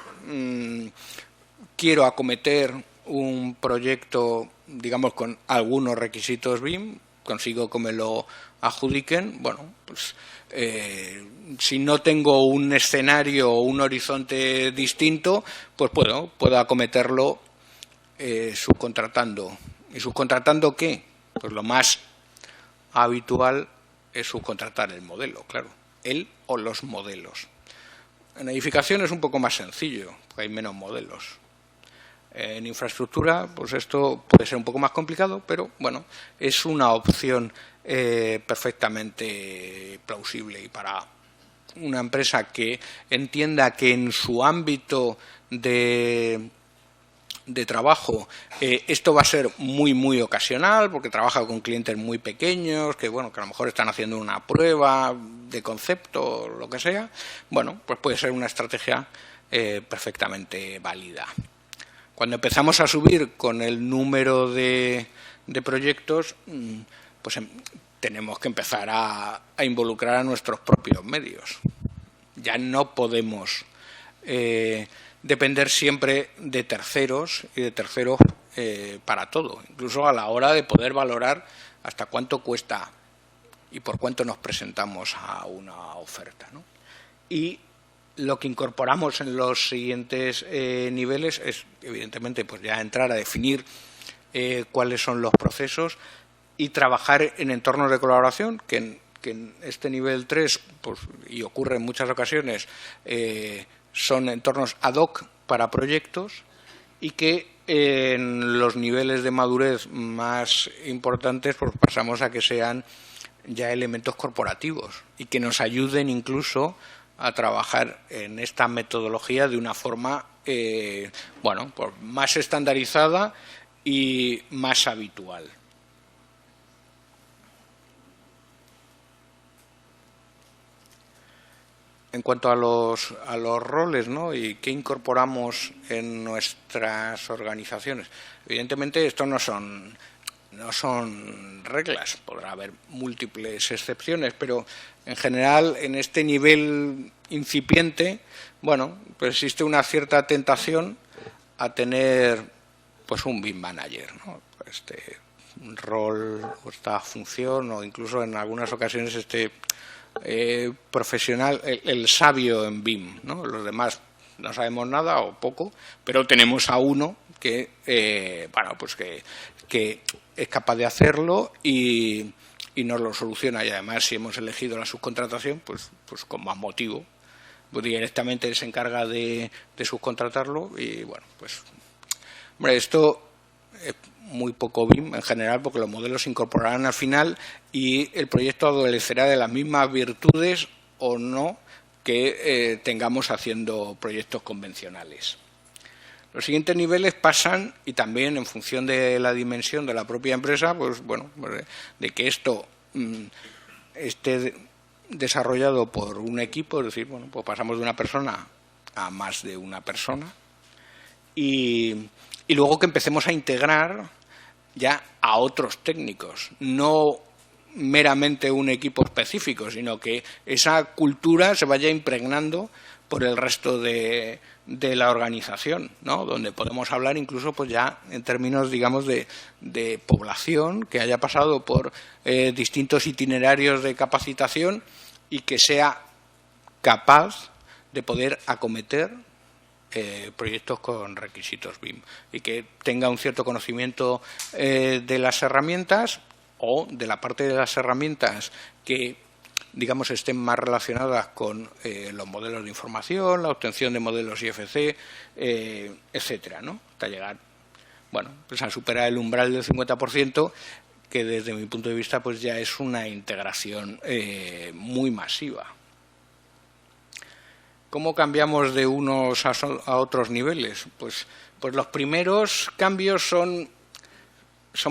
quiero acometer un proyecto, digamos, con algunos requisitos BIM, consigo que me lo adjudiquen. Bueno, pues si no tengo un escenario o un horizonte distinto, pues puedo acometerlo subcontratando. ¿Y subcontratando qué? Pues lo más habitual es subcontratar el modelo, claro, el o los modelos. En edificación es un poco más sencillo, porque hay menos modelos. En infraestructura, pues esto puede ser un poco más complicado, pero bueno, es una opción perfectamente plausible. Y para una empresa que entienda que en su ámbito de trabajo esto va a ser muy ocasional, porque trabaja con clientes muy pequeños que bueno, que a lo mejor están haciendo una prueba de concepto o lo que sea, bueno, pues puede ser una estrategia perfectamente válida. Cuando empezamos a subir con el número de proyectos, pues tenemos que empezar a involucrar a nuestros propios medios. Ya no podemos depender siempre de terceros y de terceros para todo, incluso a la hora de poder valorar hasta cuánto cuesta y por cuánto nos presentamos a una oferta, ¿no? Y lo que incorporamos en los siguientes niveles es, evidentemente, pues ya entrar a definir cuáles son los procesos y trabajar en entornos de colaboración que en este nivel 3, pues, y ocurre en muchas ocasiones, son entornos ad hoc para proyectos, y que en los niveles de madurez más importantes pues pasamos a que sean ya elementos corporativos y que nos ayuden incluso a trabajar en esta metodología de una forma bueno, pues más estandarizada y más habitual. En cuanto a los roles, ¿no?, y qué incorporamos en nuestras organizaciones, evidentemente esto no son reglas, podrá haber múltiples excepciones, pero en general en este nivel incipiente, bueno, pues existe una cierta tentación a tener pues un BIM manager, ¿no? Este rol o esta función, o incluso en algunas ocasiones este profesional, el sabio en BIM, ¿no? Los demás no sabemos nada o poco, pero tenemos a uno que bueno, pues que es capaz de hacerlo y nos lo soluciona. Y además, si hemos elegido la subcontratación, pues con más motivo pues directamente se encarga de subcontratarlo y, bueno, pues, hombre, esto es muy poco BIM en general porque los modelos se incorporarán al final y el proyecto adolecerá de las mismas virtudes o no que tengamos haciendo proyectos convencionales. Los siguientes niveles pasan, y también en función de la dimensión de la propia empresa, pues bueno, de que esto esté desarrollado por un equipo, es decir, bueno, pues pasamos de una persona a más de una persona, y luego que empecemos a integrar ya a otros técnicos, no meramente un equipo específico, sino que esa cultura se vaya impregnando por el resto de la organización, ¿no? Donde podemos hablar incluso pues ya en términos, digamos, de población que haya pasado por distintos itinerarios de capacitación y que sea capaz de poder acometer proyectos con requisitos BIM y que tenga un cierto conocimiento de las herramientas o de la parte de las herramientas que, digamos, estén más relacionadas con los modelos de información, la obtención de modelos IFC, etcétera, ¿no? Hasta llegar, bueno, pues a superar el umbral del 50%, que desde mi punto de vista pues ya es una integración muy masiva. ¿Cómo cambiamos de unos a otros niveles? Pues los primeros cambios son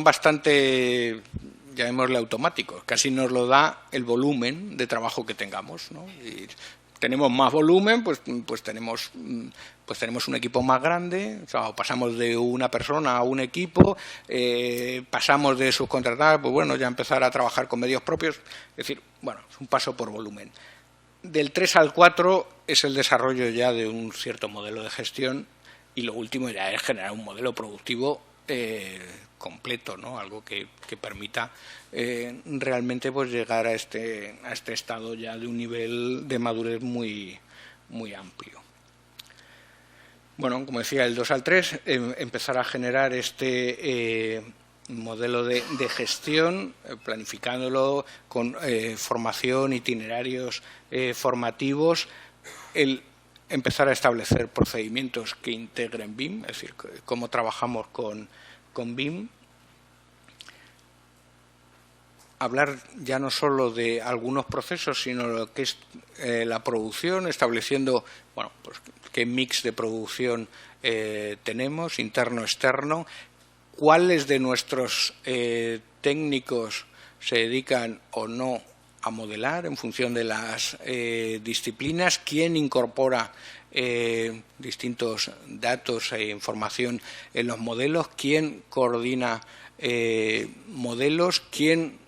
bastante, llamémosle, automáticos. Casi nos lo da el volumen de trabajo que tengamos, ¿no? Y tenemos más volumen, pues tenemos un equipo más grande, o sea, pasamos de una persona a un equipo, pasamos de subcontratar, pues bueno, ya empezar a trabajar con medios propios. Es decir, bueno, es un paso por volumen. Del 3 al 4 es el desarrollo ya de un cierto modelo de gestión y lo último ya es generar un modelo productivo completo, ¿no? Algo que permita realmente pues llegar a este estado ya de un nivel de madurez muy amplio. Bueno, como decía, el 2 al 3 empezar a generar este modelo de gestión, planificándolo con formación, itinerarios formativos, el empezar a establecer procedimientos que integren BIM, es decir, cómo trabajamos con BIM, hablar ya no solo de algunos procesos, sino lo que es la producción, estableciendo, bueno, pues qué mix de producción tenemos, interno, externo, cuáles de nuestros técnicos se dedican o no a modelar en función de las disciplinas, quién incorpora distintos datos e información en los modelos, quién coordina modelos, quién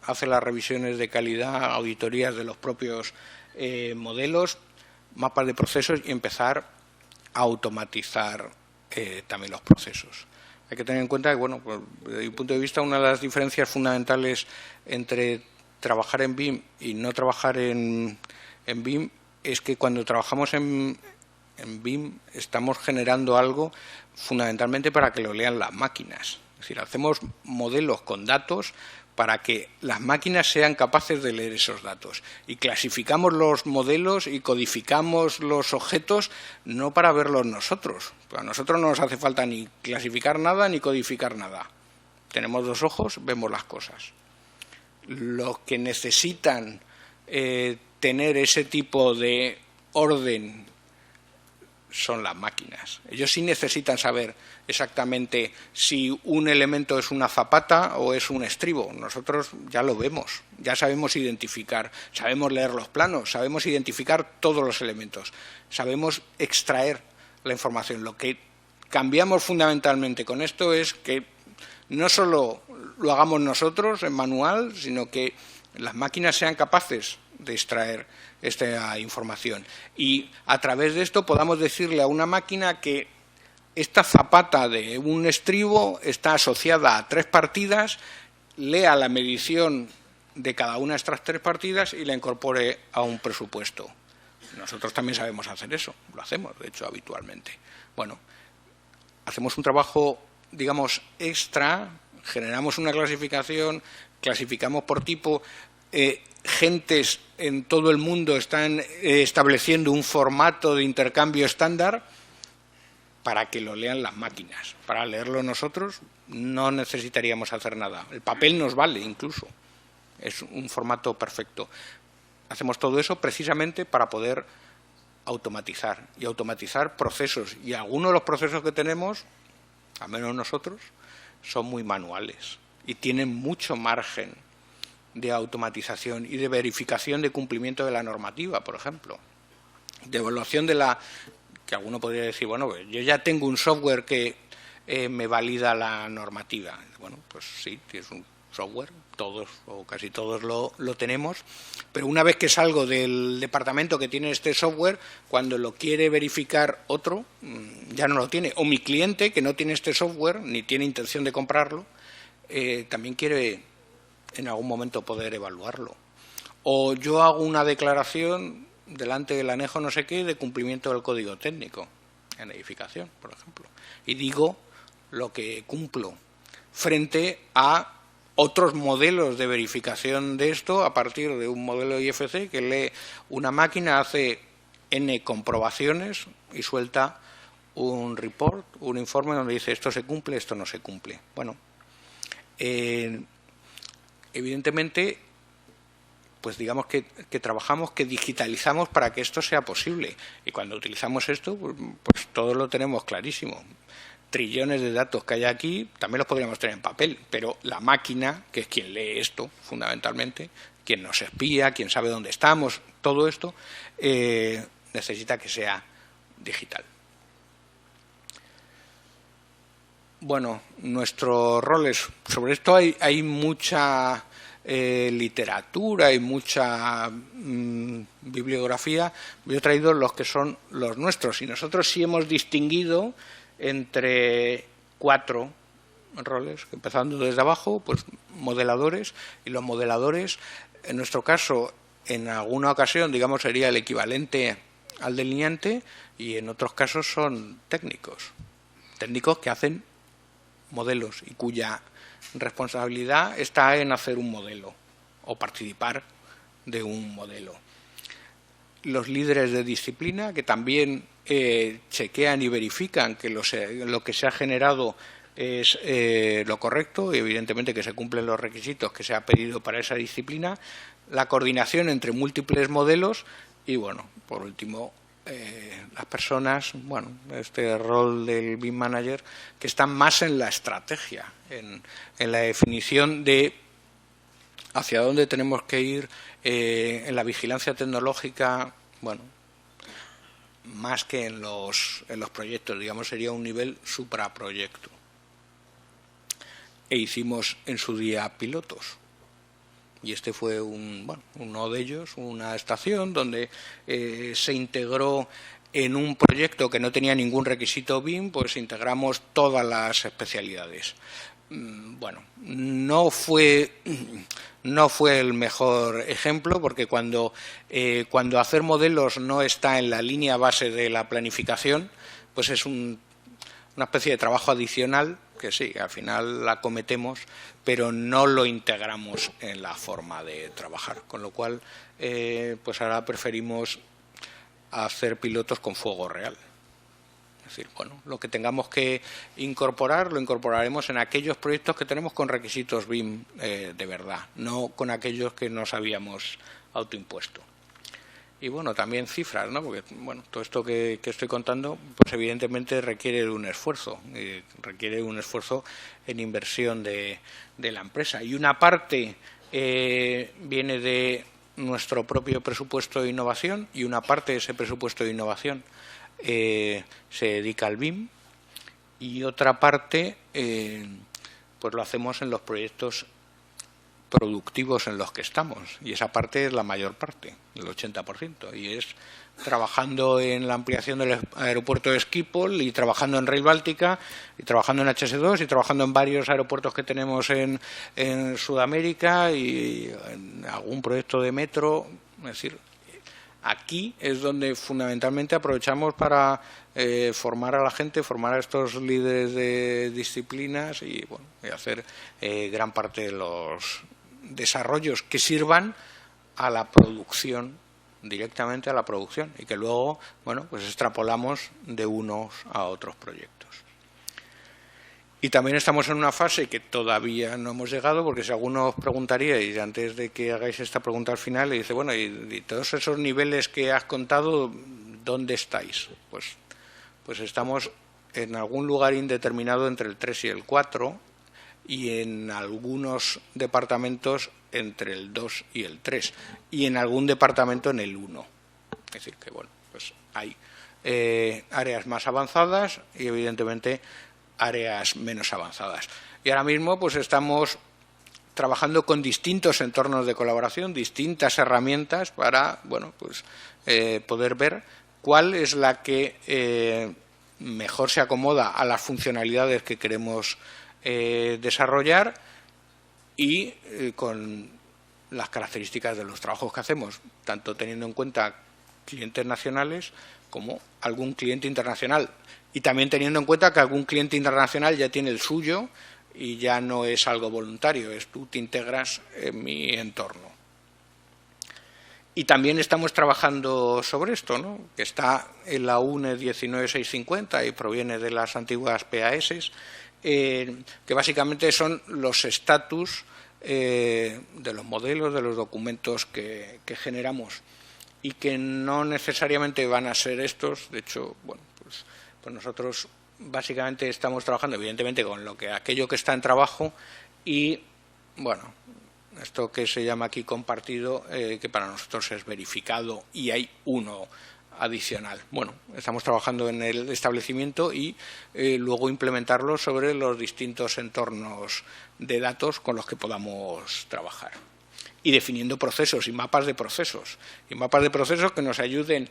hace las revisiones de calidad, auditorías de los propios modelos, mapas de procesos y empezar a automatizar también los procesos. Hay que tener en cuenta que, bueno, pues, desde mi punto de vista, una de las diferencias fundamentales entre trabajar en BIM y no trabajar en BIM es que cuando trabajamos en BIM estamos generando algo fundamentalmente para que lo lean las máquinas. Es decir, hacemos modelos con datos para que las máquinas sean capaces de leer esos datos. Y clasificamos los modelos y codificamos los objetos no para verlos nosotros. A nosotros no nos hace falta ni clasificar nada ni codificar nada. Tenemos dos ojos, vemos las cosas. Los que necesitan tener ese tipo de orden son las máquinas. Ellos sí necesitan saber exactamente si un elemento es una zapata o es un estribo. Nosotros ya lo vemos, ya sabemos identificar, sabemos leer los planos, sabemos identificar todos los elementos, sabemos extraer la información. Lo que cambiamos fundamentalmente con esto es que no solo lo hagamos nosotros en manual, sino que las máquinas sean capaces de extraer esta información y a través de esto podamos decirle a una máquina que esta zapata de un estribo está asociada a 3 partidas, lea la medición de cada una de estas 3 partidas y la incorpore a un presupuesto. Nosotros también sabemos hacer eso, lo hacemos, de hecho, habitualmente. Bueno, hacemos un trabajo, digamos, extra, generamos una clasificación, clasificamos por tipo, gentes en todo el mundo están estableciendo un formato de intercambio estándar para que lo lean las máquinas. Para leerlo nosotros no necesitaríamos hacer nada. El papel nos vale incluso. Es un formato perfecto. Hacemos todo eso precisamente para poder automatizar y automatizar procesos. Y algunos de los procesos que tenemos, al menos nosotros, son muy manuales y tienen mucho margen de automatización y de verificación de cumplimiento de la normativa, por ejemplo. De evaluación de la... que alguno podría decir, bueno, yo ya tengo un software que me valida la normativa. Bueno, pues sí, tienes un software, todos o casi todos lo tenemos, pero una vez que salgo del departamento que tiene este software, cuando lo quiere verificar otro, ya no lo tiene. O mi cliente, que no tiene este software, ni tiene intención de comprarlo, también quiere en algún momento poder evaluarlo. O yo hago una declaración delante del anejo no sé qué de cumplimiento del código técnico en edificación, por ejemplo, y digo lo que cumplo frente a otros modelos de verificación de esto a partir de un modelo IFC que lee una máquina, hace N comprobaciones y suelta un report, un informe donde dice esto se cumple, esto no se cumple. Bueno, evidentemente, pues digamos que trabajamos, que digitalizamos para que esto sea posible. Y cuando utilizamos esto, pues todo lo tenemos clarísimo. Trillones de datos que hay aquí, también los podríamos tener en papel, pero la máquina, que es quien lee esto, fundamentalmente, quien nos espía, quien sabe dónde estamos, todo esto, necesita que sea digital. Bueno, nuestros roles, sobre esto hay mucha literatura y mucha bibliografía. Yo he traído los que son los nuestros y nosotros sí hemos distinguido entre 4 roles, empezando desde abajo, pues modeladores, y los modeladores, en nuestro caso, en alguna ocasión, digamos, sería el equivalente al delineante, y en otros casos son técnicos que hacen modelos y cuya responsabilidad está en hacer un modelo o participar de un modelo. Los líderes de disciplina, que también chequean y verifican que lo que se ha generado es lo correcto y evidentemente que se cumplen los requisitos que se ha pedido para esa disciplina. La coordinación entre múltiples modelos y, bueno, por último, las personas, bueno, este rol del BIM Manager, que están más en la estrategia, en la definición de hacia dónde tenemos que ir, en la vigilancia tecnológica, bueno, más que en los proyectos, digamos, sería un nivel supraproyecto. E hicimos en su día pilotos. Y este fue uno de ellos, una estación donde se integró en un proyecto que no tenía ningún requisito BIM, pues integramos todas las especialidades. Bueno, no fue el mejor ejemplo, porque cuando hacer modelos no está en la línea base de la planificación, pues es una especie de trabajo adicional que sí, al final la cometemos, pero no lo integramos en la forma de trabajar, con lo cual pues ahora preferimos hacer pilotos con fuego real. Es decir, bueno, lo que tengamos que incorporar, lo incorporaremos en aquellos proyectos que tenemos con requisitos BIM de verdad, no con aquellos que nos habíamos autoimpuesto. Y bueno, también cifras, ¿no? Porque bueno, todo esto que estoy contando, pues evidentemente requiere un esfuerzo, en inversión de la empresa. Y una parte viene de nuestro propio presupuesto de innovación y una parte de ese presupuesto de innovación se dedica al BIM y otra parte pues lo hacemos en los proyectos productivos en los que estamos, y esa parte es la mayor parte, el 80%, y es trabajando en la ampliación del aeropuerto de Schiphol y trabajando en Rail Báltica y trabajando en HS2 y trabajando en varios aeropuertos que tenemos en Sudamérica y en algún proyecto de metro. Es decir, aquí es donde fundamentalmente aprovechamos para formar a la gente, formar a estos líderes de disciplinas y, bueno, y hacer gran parte de desarrollos que sirvan a la producción, directamente a la producción, y que luego, bueno, pues extrapolamos de unos a otros proyectos. Y también estamos en una fase que todavía no hemos llegado, porque si alguno os preguntaría, y antes de que hagáis esta pregunta al final, le dice, bueno, y todos esos niveles que has contado, ¿dónde estáis? Pues estamos en algún lugar indeterminado entre el 3 y el 4, y en algunos departamentos entre el 2 y el 3, y en algún departamento en el 1. Es decir, que bueno, pues hay áreas más avanzadas y evidentemente áreas menos avanzadas. Y ahora mismo pues estamos trabajando con distintos entornos de colaboración, distintas herramientas para, bueno, pues poder ver cuál es la que mejor se acomoda a las funcionalidades que queremos desarrollar y con las características de los trabajos que hacemos, tanto teniendo en cuenta clientes nacionales como algún cliente internacional, y también teniendo en cuenta que algún cliente internacional ya tiene el suyo y ya no es algo voluntario, es tú te integras en mi entorno. Y también estamos trabajando sobre esto, ¿no?, que está en la UNE 19650 y proviene de las antiguas PAS, que básicamente son los estatus de los modelos, de los documentos que generamos, y que no necesariamente van a ser estos. De hecho, bueno, pues nosotros básicamente estamos trabajando evidentemente con aquello que está en trabajo y, bueno, esto que se llama aquí compartido, que para nosotros es verificado y hay uno adicional. Bueno, estamos trabajando en el establecimiento y luego implementarlo sobre los distintos entornos de datos con los que podamos trabajar. Y definiendo procesos y mapas de procesos. Y mapas de procesos que nos ayuden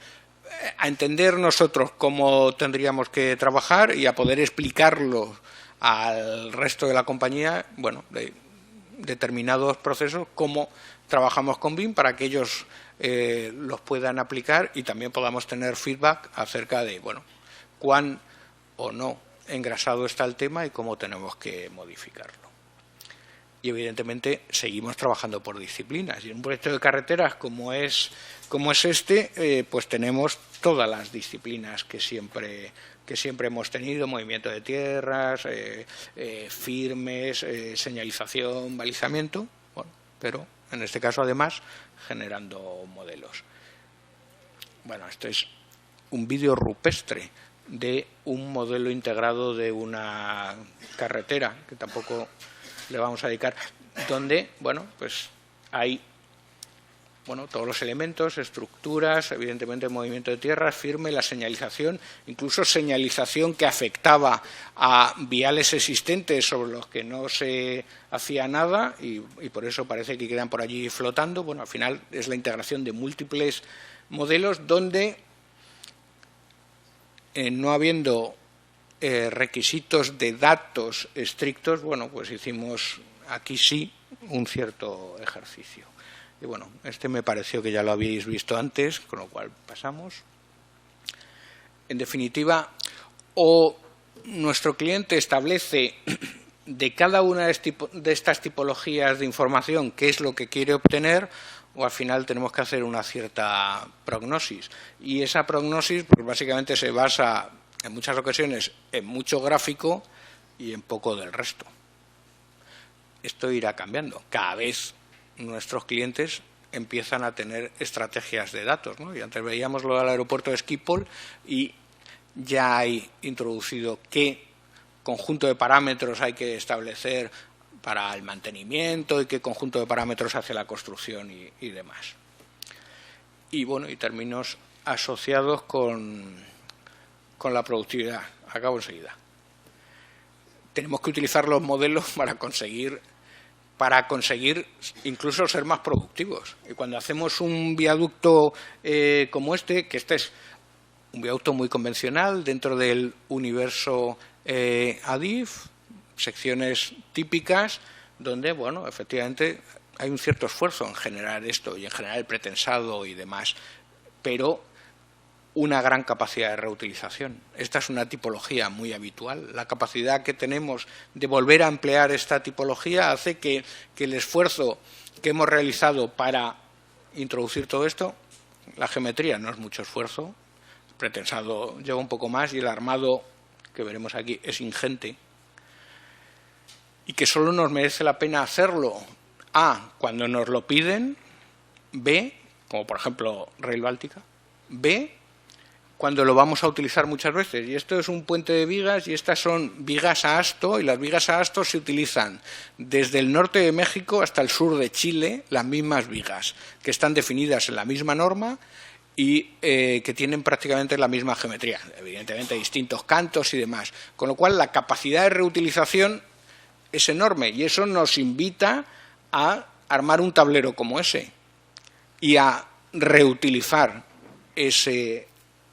a entender nosotros cómo tendríamos que trabajar y a poder explicarlo al resto de la compañía, bueno, de determinados procesos, cómo trabajamos con BIM para que ellos los puedan aplicar y también podamos tener feedback acerca de, bueno, cuán o no engrasado está el tema y cómo tenemos que modificarlo. Y evidentemente seguimos trabajando por disciplinas. Y en un proyecto de carreteras como es este, pues tenemos todas las disciplinas que siempre hemos tenido: movimiento de tierras, firmes, señalización, balizamiento, bueno, pero en este caso además generando modelos. Bueno, esto es un vídeo rupestre de un modelo integrado de una carretera, que tampoco le vamos a dedicar, donde, bueno, pues hay, bueno, todos los elementos, estructuras, evidentemente movimiento de tierras, firme, la señalización, incluso señalización que afectaba a viales existentes sobre los que no se hacía nada y por eso parece que quedan por allí flotando. Bueno, al final es la integración de múltiples modelos donde, no habiendo requisitos de datos estrictos, bueno, pues hicimos aquí sí un cierto ejercicio. Y bueno, este me pareció que ya lo habéis visto antes, con lo cual pasamos. En definitiva, o nuestro cliente establece de cada una de estas tipologías de información qué es lo que quiere obtener, o al final tenemos que hacer una cierta prognosis. Y esa prognosis, pues básicamente se basa en muchas ocasiones en mucho gráfico y en poco del resto. Esto irá cambiando. Cada vez nuestros clientes empiezan a tener estrategias de datos, ¿no? Y antes veíamos lo del aeropuerto de Schiphol y ya hay introducido qué conjunto de parámetros hay que establecer para el mantenimiento y qué conjunto de parámetros hace la construcción y demás. Y bueno, y términos asociados con la productividad. Acabo enseguida. Tenemos que utilizar los modelos para conseguir incluso ser más productivos. Y cuando hacemos un viaducto como este, que este es un viaducto muy convencional dentro del universo ADIF, secciones típicas, donde, bueno, efectivamente hay un cierto esfuerzo en generar esto y en generar el pretensado y demás, pero una gran capacidad de reutilización. Esta es una tipología muy habitual. La capacidad que tenemos de volver a emplear esta tipología hace que el esfuerzo que hemos realizado para introducir todo esto, la geometría no es mucho esfuerzo, el pretensado lleva un poco más y el armado, que veremos aquí, es ingente, y que solo nos merece la pena hacerlo, A, cuando nos lo piden, B, como por ejemplo Rail Báltica, B, cuando lo vamos a utilizar muchas veces. Y esto es un puente de vigas y estas son vigas a asto, y las vigas a asto se utilizan desde el norte de México hasta el sur de Chile, las mismas vigas, que están definidas en la misma norma y que tienen prácticamente la misma geometría, evidentemente distintos cantos y demás. Con lo cual la capacidad de reutilización es enorme y eso nos invita a armar un tablero como ese y a reutilizar ese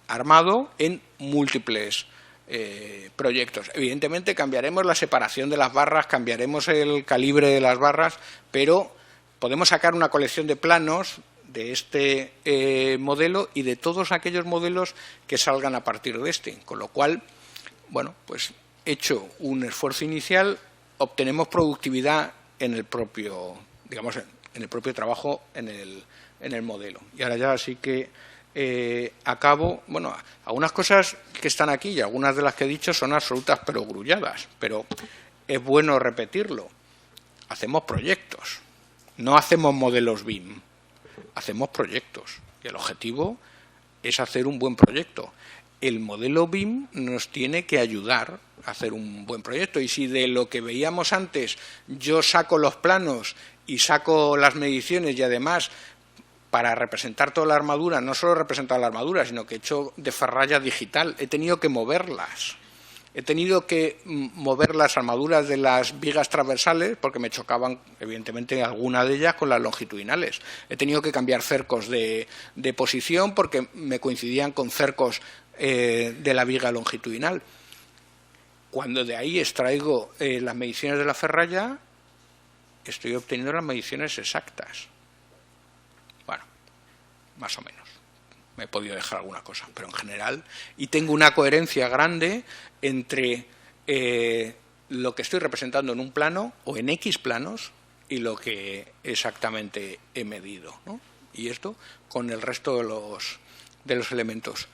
armado en múltiples proyectos. Evidentemente cambiaremos la separación de las barras, cambiaremos el calibre de las barras, pero podemos sacar una colección de planos de este modelo y de todos aquellos modelos que salgan a partir de este. Con lo cual, bueno, pues hecho un esfuerzo inicial, obtenemos productividad en el propio, digamos, en el propio trabajo en el modelo. Y ahora ya sí que acabo, bueno, algunas cosas que están aquí y algunas de las que he dicho son absolutas perogrulladas, pero es bueno repetirlo. Hacemos proyectos, no hacemos modelos BIM, hacemos proyectos y el objetivo es hacer un buen proyecto. El modelo BIM nos tiene que ayudar a hacer un buen proyecto y si de lo que veíamos antes yo saco los planos y saco las mediciones y además para representar toda la armadura, no solo representar la armadura, sino que he hecho de ferralla digital, he tenido que moverlas. He tenido que mover las armaduras de las vigas transversales porque me chocaban, evidentemente, alguna de ellas con las longitudinales. He tenido que cambiar cercos de posición porque me coincidían con cercos de la viga longitudinal. Cuando de ahí extraigo las mediciones de la ferralla, estoy obteniendo las mediciones exactas. Bueno, más o menos. Me he podido dejar alguna cosa, pero en general. Y tengo una coherencia grande entre lo que estoy representando en un plano o en X planos y lo que exactamente he medido, ¿no? Y esto con el resto de los elementos.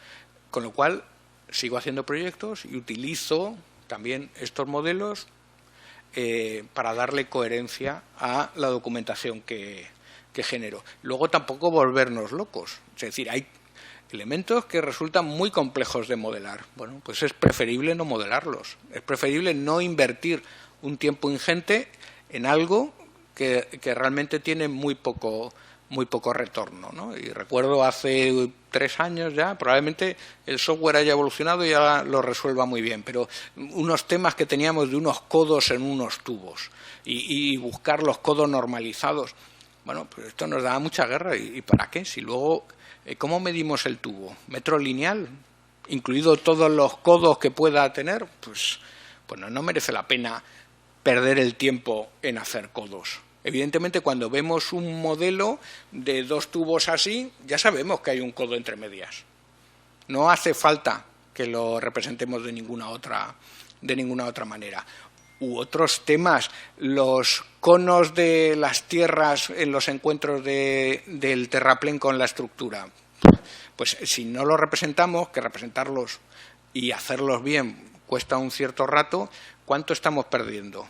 Con lo cual, sigo haciendo proyectos y utilizo también estos modelos para darle coherencia a la documentación que genero. Luego tampoco volvernos locos. Es decir, hay elementos que resultan muy complejos de modelar. Bueno, pues es preferible no modelarlos. Es preferible no invertir un tiempo ingente en algo que realmente tiene muy poco retorno, ¿no? Y recuerdo hace 3 años ya, probablemente el software haya evolucionado y ya lo resuelva muy bien, pero unos temas que teníamos de unos codos en unos tubos y buscar los codos normalizados. Bueno, pues esto nos da mucha guerra. ¿Y para qué? Si luego, ¿cómo medimos el tubo? ¿Metro lineal? ¿Incluido todos los codos que pueda tener? Pues no merece la pena perder el tiempo en hacer codos. Evidentemente, cuando vemos un modelo de 2 tubos así, ya sabemos que hay un codo entre medias. No hace falta que lo representemos de ninguna otra manera. U otros temas, los conos de las tierras en los encuentros del terraplén con la estructura. Pues si no los representamos, que representarlos y hacerlos bien cuesta un cierto rato, ¿cuánto estamos perdiendo?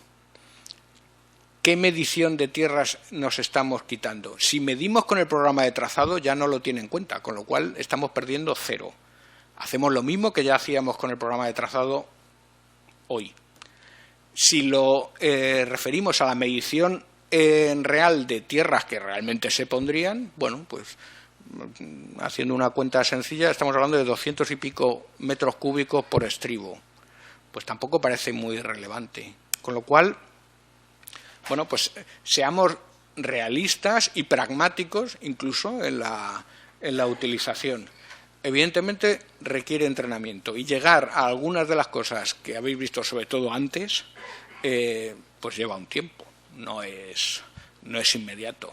¿Qué medición de tierras nos estamos quitando? Si medimos con el programa de trazado ya no lo tiene en cuenta, con lo cual estamos perdiendo 0. Hacemos lo mismo que ya hacíamos con el programa de trazado hoy. Si lo referimos a la medición real de tierras que realmente se pondrían, bueno, pues haciendo una cuenta sencilla estamos hablando de 200 y pico metros cúbicos por estribo. Pues tampoco parece muy relevante. Con lo cual, bueno, pues seamos realistas y pragmáticos incluso en la utilización. Evidentemente requiere entrenamiento y llegar a algunas de las cosas que habéis visto, sobre todo antes, pues lleva un tiempo, no es inmediato.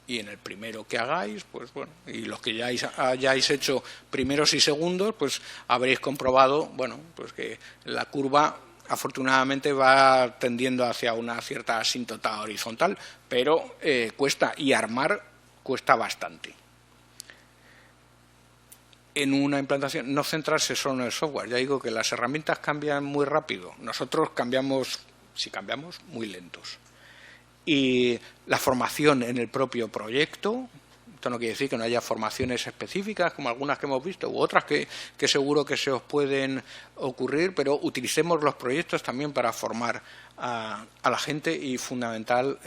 y en el primero que hagáis, pues bueno, y los que ya hayáis hecho primeros y segundos, pues habréis comprobado, bueno, pues que la curva afortunadamente va tendiendo hacia una cierta asíntota horizontal, pero cuesta, y armar cuesta bastante. En una implantación, no centrarse solo en el software. Ya digo que las herramientas cambian muy rápido. Nosotros cambiamos, si cambiamos, muy lentos. Y la formación en el propio proyecto, esto no quiere decir que no haya formaciones específicas, como algunas que hemos visto, u otras que seguro que se os pueden ocurrir, pero utilicemos los proyectos también para formar a la gente, y fundamental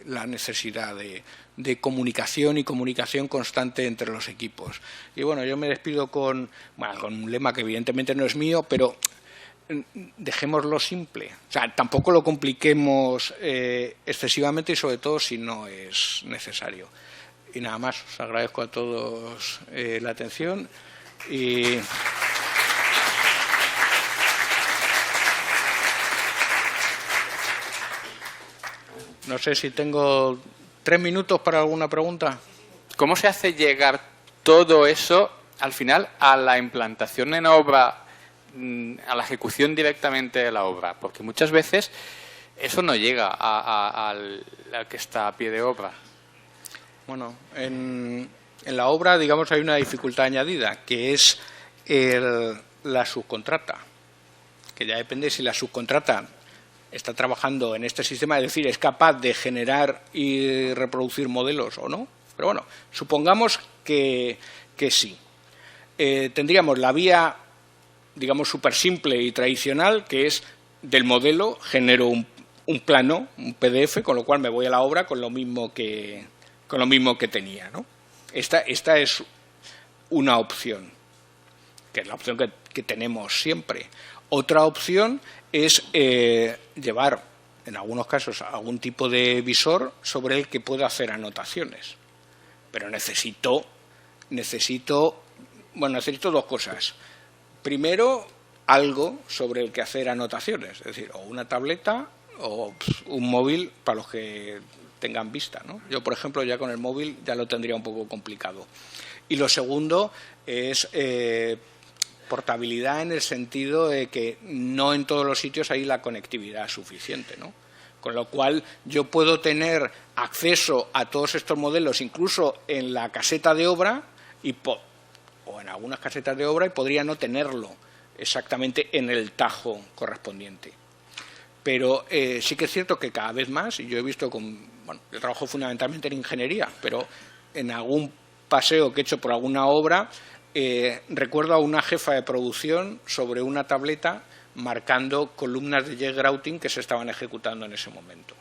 la necesidad de comunicación y comunicación constante entre los equipos. Y bueno, yo me despido con un lema que evidentemente no es mío, pero dejémoslo simple. O sea, tampoco lo compliquemos excesivamente, y sobre todo si no es necesario. Y nada más, os agradezco a todos la atención y no sé si tengo 3 minutos para alguna pregunta. ¿Cómo se hace llegar todo eso al final a la implantación en obra, a la ejecución directamente de la obra? Porque muchas veces eso no llega al que está a pie de obra. Bueno, en la obra, digamos, hay una dificultad añadida, que es la subcontrata, que ya depende si la subcontrata está trabajando en este sistema, es decir, es capaz de generar y reproducir modelos o no. Pero bueno, supongamos que sí. Tendríamos la vía, digamos, súper simple y tradicional, que es del modelo genero un plano, un PDF, con lo cual me voy a la obra con lo mismo que tenía, ¿no? Esta es una opción, que es la opción que tenemos siempre. Otra opción es llevar, en algunos casos, algún tipo de visor sobre el que pueda hacer anotaciones. Pero necesito 2 cosas. Primero, algo sobre el que hacer anotaciones, es decir, o una tableta o un móvil para los que tengan vista, ¿no? Yo, por ejemplo, ya con el móvil ya lo tendría un poco complicado. Y lo segundo es portabilidad, en el sentido de que no en todos los sitios hay la conectividad suficiente, ¿no? Con lo cual yo puedo tener acceso a todos estos modelos incluso en la caseta de obra o en algunas casetas de obra, y podría no tenerlo exactamente en el tajo correspondiente. Pero sí que es cierto que cada vez más, y yo he visto yo trabajo fundamentalmente en ingeniería, pero en algún paseo que he hecho por alguna obra, recuerdo a una jefa de producción sobre una tableta marcando columnas de J-grouting que se estaban ejecutando en ese momento.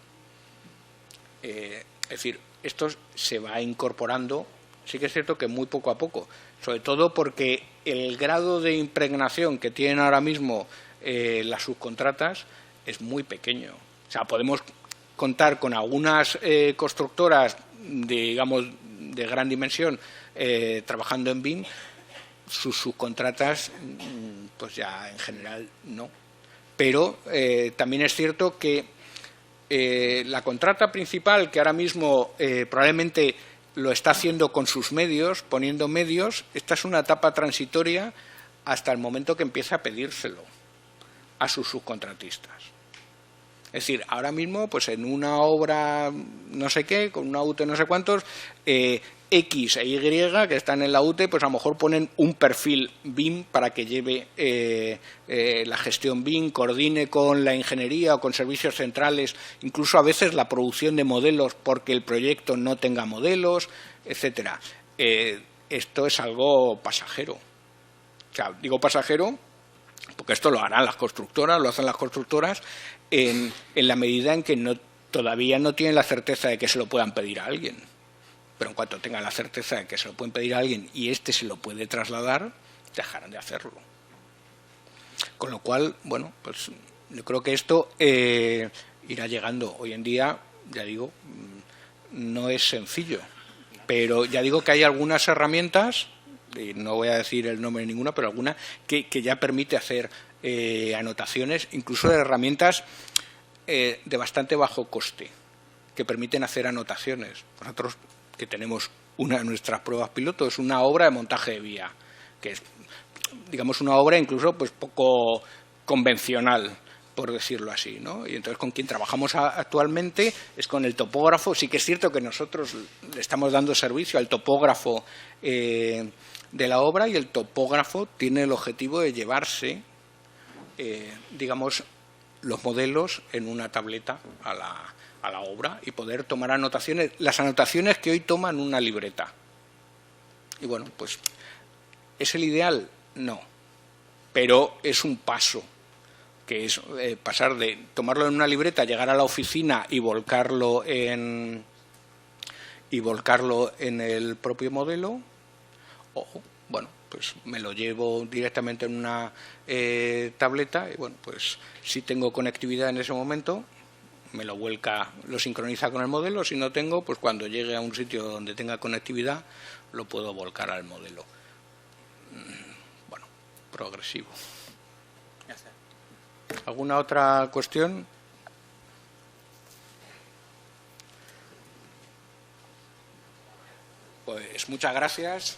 Es decir, esto se va incorporando, sí que es cierto que muy poco a poco, sobre todo porque el grado de impregnación que tienen ahora mismo las subcontratas es muy pequeño. O sea, podemos contar con algunas constructoras, digamos, de gran dimensión trabajando en BIM. Sus subcontratas, pues ya en general no. Pero también es cierto que la contrata principal, que ahora mismo probablemente lo está haciendo con sus medios, poniendo medios, esta es una etapa transitoria hasta el momento que empieza a pedírselo a sus subcontratistas. Es decir, ahora mismo, pues en una obra no sé qué, con una UTE no sé cuántos, X e Y que están en la UTE, pues a lo mejor ponen un perfil BIM para que lleve la gestión BIM, coordine con la ingeniería o con servicios centrales, incluso a veces la producción de modelos porque el proyecto no tenga modelos, etcétera. Esto es algo pasajero. O sea, digo pasajero porque esto lo harán las constructoras, lo hacen las constructoras en la medida en que todavía no tienen la certeza de que se lo puedan pedir a alguien. Pero en cuanto tengan la certeza de que se lo pueden pedir a alguien y éste se lo puede trasladar, dejarán de hacerlo. Con lo cual, bueno, pues yo creo que esto irá llegando. Hoy en día, ya digo, no es sencillo. Pero ya digo que hay algunas herramientas, y no voy a decir el nombre de ninguna, pero alguna que ya permite hacer anotaciones, incluso de herramientas de bastante bajo coste, que permiten hacer anotaciones. Nosotros que tenemos una de nuestras pruebas piloto, es una obra de montaje de vía, que es, digamos, una obra incluso pues poco convencional, por decirlo así, ¿no? Y entonces con quien trabajamos actualmente es con el topógrafo. Sí que es cierto que nosotros le estamos dando servicio al topógrafo de la obra, y el topógrafo tiene el objetivo de llevarse, digamos, los modelos en una tableta a la obra y poder tomar anotaciones, las anotaciones que hoy toman una libreta. Y bueno, pues, ¿es el ideal? No, pero es un paso, que es pasar de tomarlo en una libreta, llegar a la oficina y volcarlo en el propio modelo, o, bueno, pues me lo llevo directamente en una tableta y, bueno, pues si tengo conectividad en ese momento, me lo vuelca, lo sincroniza con el modelo. Si no tengo, pues cuando llegue a un sitio donde tenga conectividad, lo puedo volcar al modelo. Bueno, progresivo. ¿Alguna otra cuestión? Pues muchas gracias.